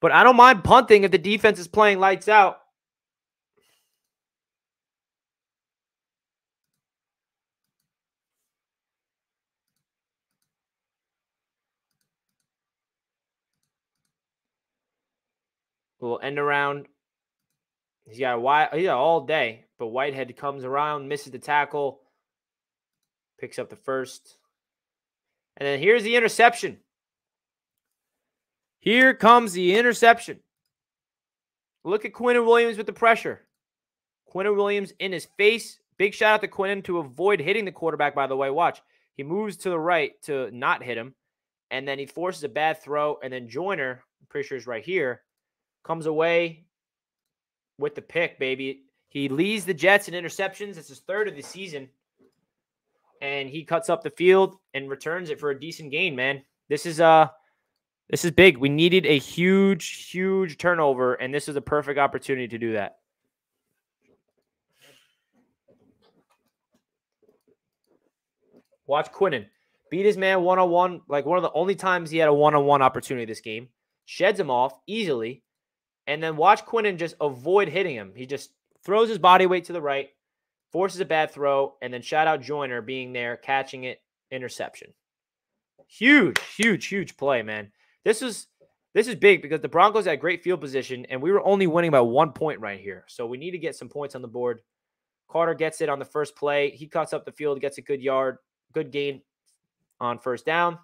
But I don't mind punting if the defense is playing lights out. A little end around. He's got all day, but Whitehead comes around, misses the tackle, picks up the first. And then here's the interception. Here comes the interception. Look at Quinnen Williams with the pressure. Quinnen Williams in his face. Big shout out to Quinnen to avoid hitting the quarterback, by the way. Watch. He moves to the right to not hit him. And then he forces a bad throw. And then Joyner, I'm pretty sure is right here, comes away with the pick, baby. He leads the Jets in interceptions. It's his 3rd of the season. And he cuts up the field and returns it for a decent gain, man. This is big. We needed a huge, huge turnover, and this is a perfect opportunity to do that. Watch Quinnen beat his man one-on-one, like one of the only times he had a one-on-one opportunity this game. Sheds him off easily. And then watch Quinnen just avoid hitting him. He just throws his body weight to the right, forces a bad throw, and then shout out Joyner being there, catching it, interception. Huge, huge, huge play, man. This is big because the Broncos had great field position, and we were only winning by 1 point right here. So we need to get some points on the board. Carter gets it on the first play. He cuts up the field, gets a good yard, good gain on 1st down.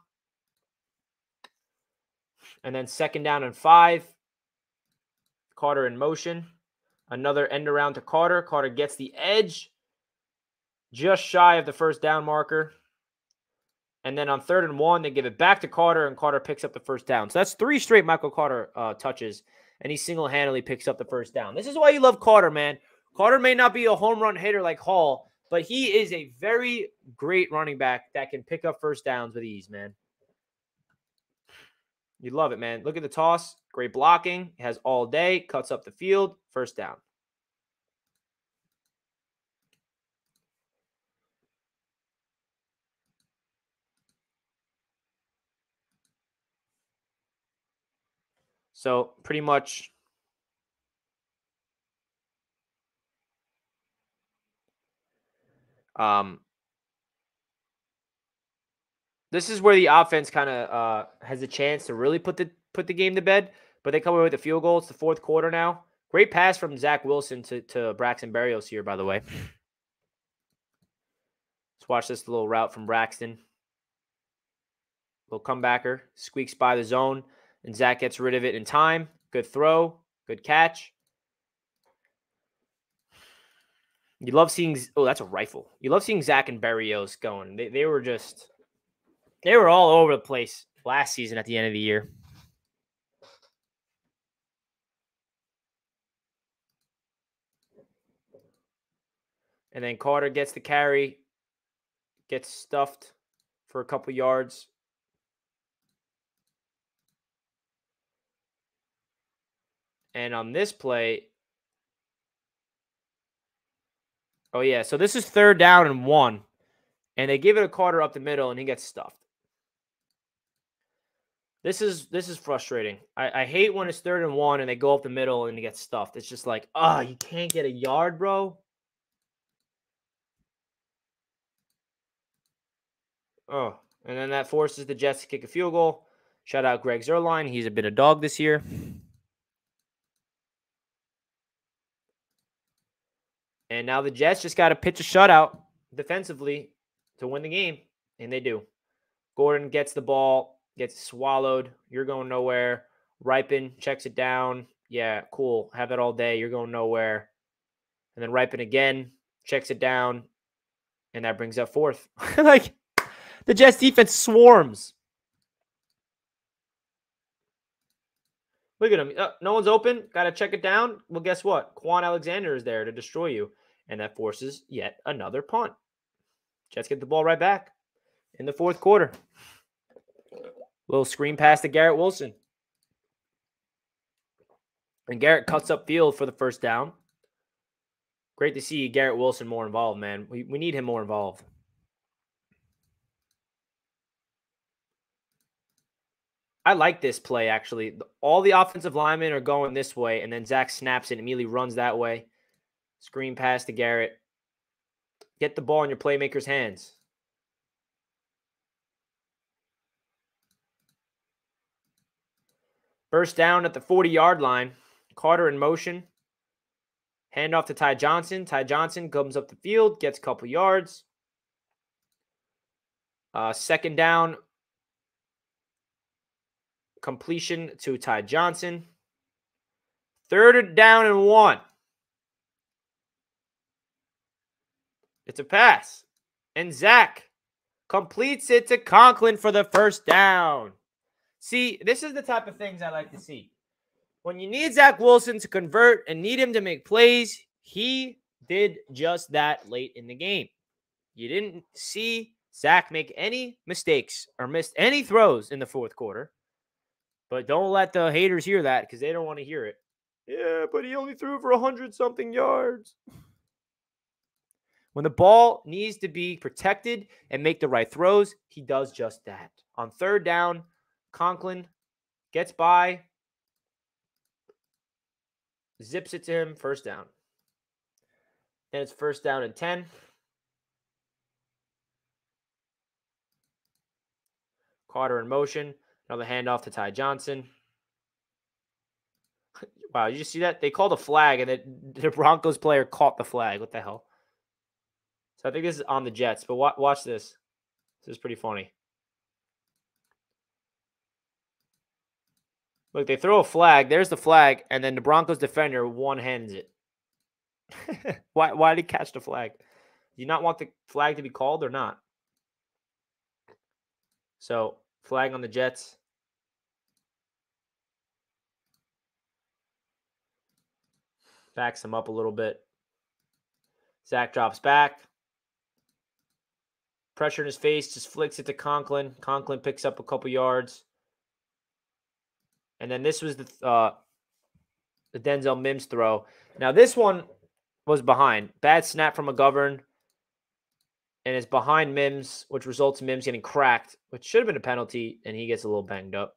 And then 2nd down and 5. Carter in motion. Another end around to Carter. Carter gets the edge. just shy of the first down marker. And then on 3rd and 1, they give it back to Carter, and Carter picks up the first down. So that's 3 straight Michael Carter touches, and he single-handedly picks up the first down. This is why you love Carter, man. Carter may not be a home run hitter like Hall, but he is a very great running back that can pick up first downs with ease, man. You love it, man. Look at the toss. Great blocking. He has all day. Cuts up the field. First down. So pretty much this is where the offense kind of has a chance to really put the game to bed, but they come away with a field goal. It's the 4th quarter now. Great pass from Zach Wilson to Braxton Berrios here, by the way. Let's watch this little route from Braxton. Little comebacker. Squeaks by the zone, and Zach gets rid of it in time. Good throw. Good catch. You love seeing – oh, that's a rifle. You love seeing Zach and Berrios going. They were just – they were all over the place last season at the end of the year. And then Carter gets the carry, gets stuffed for a couple yards. And on this play, oh, yeah, so this is 3rd down and 1. And they give it to Carter up the middle, and he gets stuffed. This is frustrating. I hate when it's 3rd and 1, and they go up the middle, and he gets stuffed. It's just like, you can't get a yard, bro. Oh, and then that forces the Jets to kick a field goal. Shout out Greg Zuerlein. He's a bit of dog this year. And now the Jets just got to pitch a shutout defensively to win the game, and they do. Gordon gets the ball, gets swallowed. You're going nowhere. Ripon checks it down. Yeah, cool. Have that all day. You're going nowhere. And then Ripon again checks it down, and that brings up 4th. Like, the Jets defense swarms. Look at him. No one's open. Got to check it down. Well, guess what? Quan Alexander is there to destroy you. And that forces yet another punt. Jets get the ball right back in the 4th quarter. Little screen pass to Garrett Wilson. And Garrett cuts up field for the first down. Great to see Garrett Wilson more involved, man. We need him more involved. I like this play, actually. All the offensive linemen are going this way, and then Zach snaps it and immediately runs that way. Screen pass to Garrett. Get the ball in your playmaker's hands. First down at the 40-yard line. Carter in motion. Hand off to Ty Johnson. Ty Johnson comes up the field, gets a couple yards. 2nd down. Completion to Ty Johnson. 3rd down and 1. It's a pass. And Zach completes it to Conklin for the first down. See, this is the type of things I like to see. When you need Zach Wilson to convert and need him to make plays, he did just that late in the game. You didn't see Zach make any mistakes or missed any throws in the 4th quarter. But don't let the haters hear that because they don't want to hear it. Yeah, but he only threw for 100-something yards. When the ball needs to be protected and make the right throws, he does just that. On 3rd down, Conklin gets by, zips it to him, first down. Then it's 1st down and 10. Carter in motion. Another handoff to Ty Johnson. Wow, you just see that? They called a flag, and the Broncos player caught the flag. What the hell? So I think this is on the Jets, but watch this. This is pretty funny. Look, they throw a flag. There's the flag, and then the Broncos defender one-hands it. Why did he catch the flag? Do you not want the flag to be called or not? So, flag on the Jets. Backs him up a little bit. Zach drops back. Pressure in his face, just flicks it to Conklin. Conklin picks up a couple yards. And then this was the Denzel Mims throw. Now, this one was behind. Bad snap from McGovern. And it's behind Mims, which results in Mims getting cracked, which should have been a penalty, and he gets a little banged up.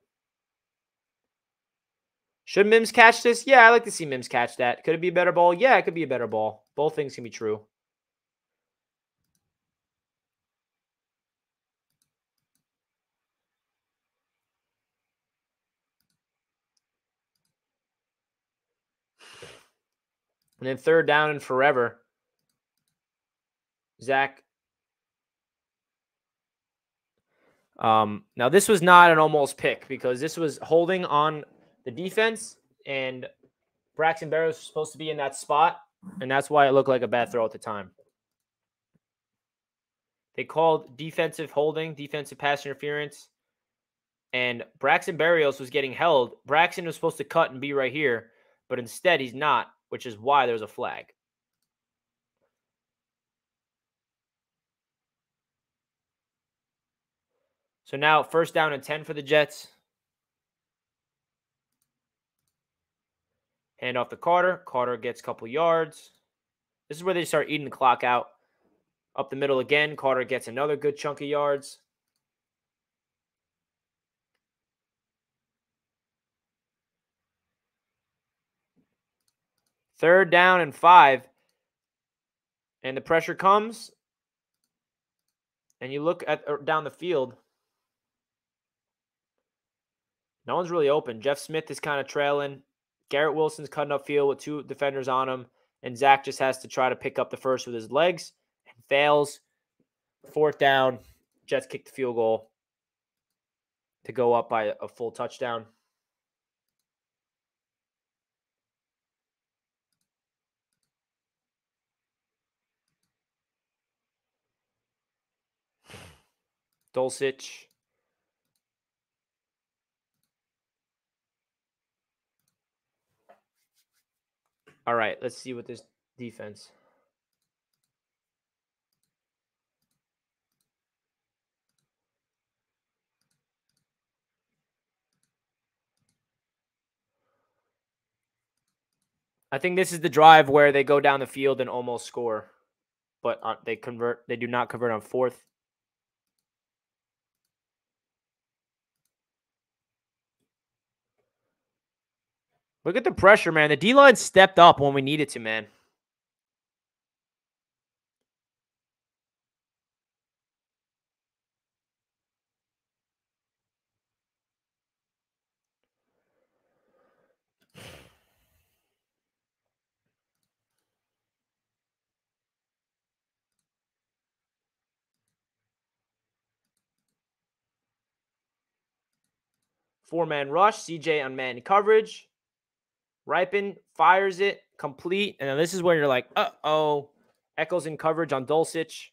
Should Mims catch this? Yeah, I like to see Mims catch that. Could it be a better ball? Yeah, it could be a better ball. Both things can be true. And then third down and forever. Zach. Now, this was not an almost pick because this was holding on the defense, and Braxton Berrios was supposed to be in that spot, and that's why it looked like a bad throw at the time. They called defensive holding, defensive pass interference, and Braxton Berrios was getting held. Braxton was supposed to cut and be right here, but instead he's not, which is why there's a flag. So now first down and 10 for the Jets. Hand off to Carter. Carter gets a couple yards. This is where they start eating the clock out. Up the middle again. Carter gets another good chunk of yards. Third down and 5. And the pressure comes. And you look at down the field. No one's really open. Jeff Smith is kind of trailing. Garrett Wilson's cutting upfield with 2 defenders on him. And Zach just has to try to pick up the first with his legs. And fails. Fourth down. Jets kick the field goal to go up by a full touchdown. Dulcich. All right, let's see what this defense. I think this is the drive where they go down the field and almost score, but they convert. They do not convert on fourth. Look at the pressure, man. The D-line stepped up when we needed to, man. Four-man rush. CJ on man coverage. Ripon fires it, complete. And then this is where you're like, uh-oh. Echols in coverage on Dulcich.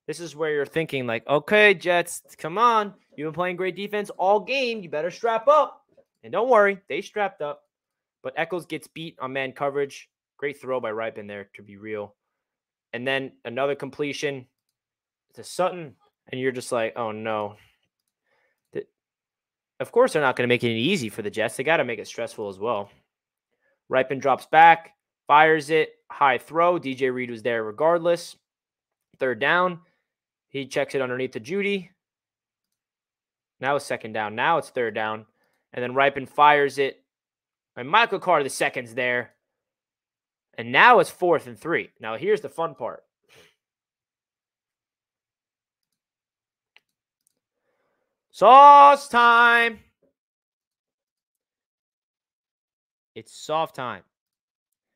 This is where you're thinking like, okay, Jets, come on. You've been playing great defense all game. You better strap up. And don't worry, they strapped up. But Echols gets beat on man coverage. Great throw by Ripon there, to be real. And then another completion to Sutton. And you're just like, oh, no. Of course, they're not going to make it easy for the Jets. They got to make it stressful as well. Ripon drops back, fires it, high throw. DJ Reed was there regardless. Third down. He checks it underneath to Judy. Now it's second down. Now it's third down. And then Ripon fires it. And Michael Carter, the second's there. And now it's 4th and 3. Now here's the fun part. Sauce time. It's soft time.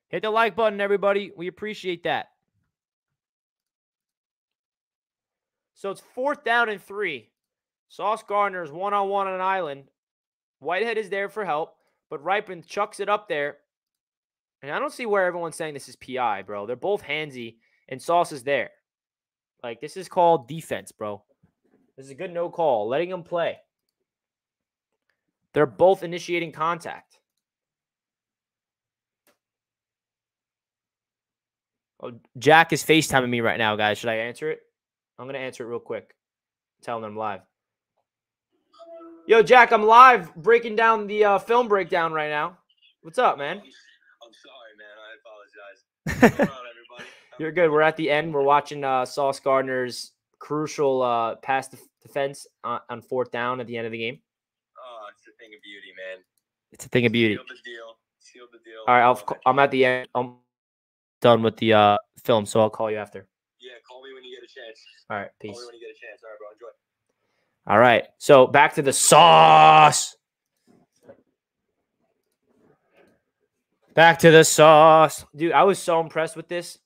Hit the like button, everybody. We appreciate that. So it's 4th down and 3. Sauce Gardner's one-on-one on an island. Whitehead is there for help, but Ripon chucks it up there. And I don't see where everyone's saying this is PI, bro. They're both handsy, and Sauce is there. Like, this is called defense, bro. This is a good no call. Letting them play. They're both initiating contact. Oh, Jack is FaceTiming me right now, guys. Should I answer it? I'm going to answer it real quick. Telling them I'm live. Yo, Jack, I'm live breaking down the film breakdown right now. What's up, man? I'm sorry, man. I apologize. What's going on, everybody? You're good. We're at the end. We're watching Sauce Gardner's crucial pass defense on fourth down at the end of the game. Oh, it's a thing of beauty, man. It's a thing of beauty. Seal the deal. Seal the deal. All right, I'm at the end. I'm done with the film, so I'll call you after. Yeah, call me when you get a chance. All right, peace. Call me when you get a chance. All right, bro. Enjoy. All right, so back to the sauce. Back to the sauce. Dude, I was so impressed with this.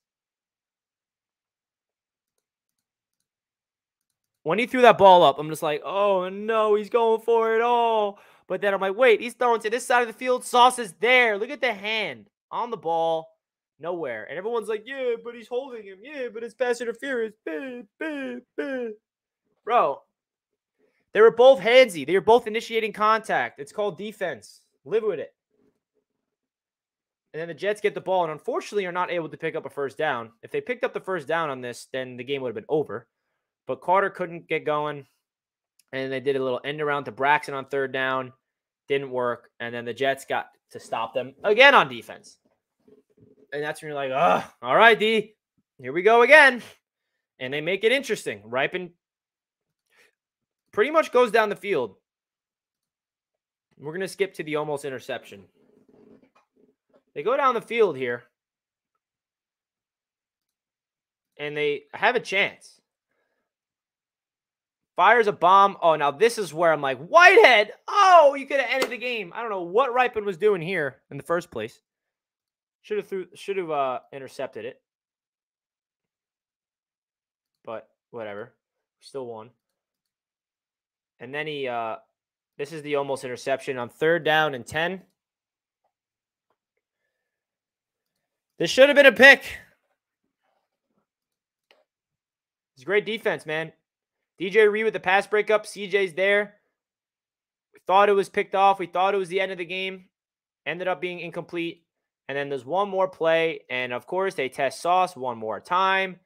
When he threw that ball up, I'm just like, oh, no, he's going for it all. But then I'm like, wait, he's throwing to this side of the field. Sauce is there. Look at the hand on the ball. Nowhere. And everyone's like, yeah, but he's holding him. Yeah, but it's pass interference. Bro, they were both handsy. They were both initiating contact. It's called defense. Live with it. And then the Jets get the ball and unfortunately are not able to pick up a first down. If they picked up the first down on this, then the game would have been over. But Carter couldn't get going. And they did a little end around to Braxton on third down. Didn't work. And then the Jets got to stop them again on defense. And that's when you're like, oh, all right, D. Here we go again. And they make it interesting. Ripon pretty much goes down the field. We're going to skip to the almost interception. They go down the field here. And they have a chance. Fires a bomb. Oh, now this is where I'm like, Whitehead. Oh, you could have ended the game. I don't know what Ripon was doing here in the first place. Should have intercepted it. But whatever. We still won. And then this is the almost interception on third down and 10. This should have been a pick. It's great defense, man. DJ Reed with the pass breakup. CJ's there. We thought it was picked off. We thought it was the end of the game. Ended up being incomplete. And then there's one more play. And, of course, they test Sauce one more time.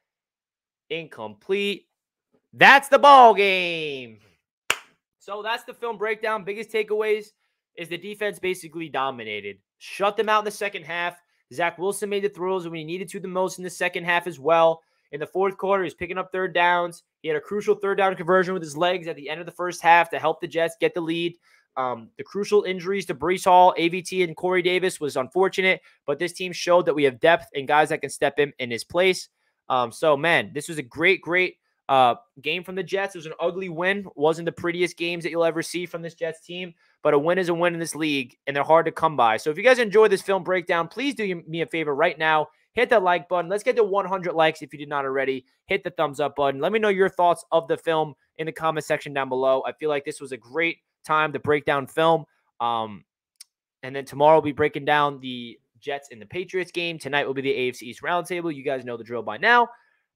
Incomplete. That's the ball game. So that's the film breakdown. Biggest takeaways is the defense basically dominated. Shut them out in the second half. Zach Wilson made the throws when he needed to the most in the second half as well. In the fourth quarter, he's picking up third downs. He had a crucial third down conversion with his legs at the end of the first half to help the Jets get the lead. The crucial injuries to Breece Hall, AVT, and Corey Davis was unfortunate, but this team showed that we have depth and guys that can step in his place. So, man, this was a great game from the Jets. It was an ugly win. Wasn't the prettiest games that you'll ever see from this Jets team, but a win is a win in this league, and they're hard to come by. So if you guys enjoyed this film breakdown, please do me a favor right now. Hit that like button. Let's get to 100 likes if you did not already. Hit the thumbs up button. Let me know your thoughts of the film in the comment section down below. I feel like this was a great time to break down film. And then tomorrow we'll be breaking down the Jets and the Patriots game. Tonight will be the AFC East Roundtable. You guys know the drill by now.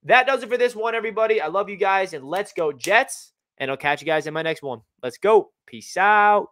That does it for this one, everybody. I love you guys, and let's go Jets. And I'll catch you guys in my next one. Let's go. Peace out.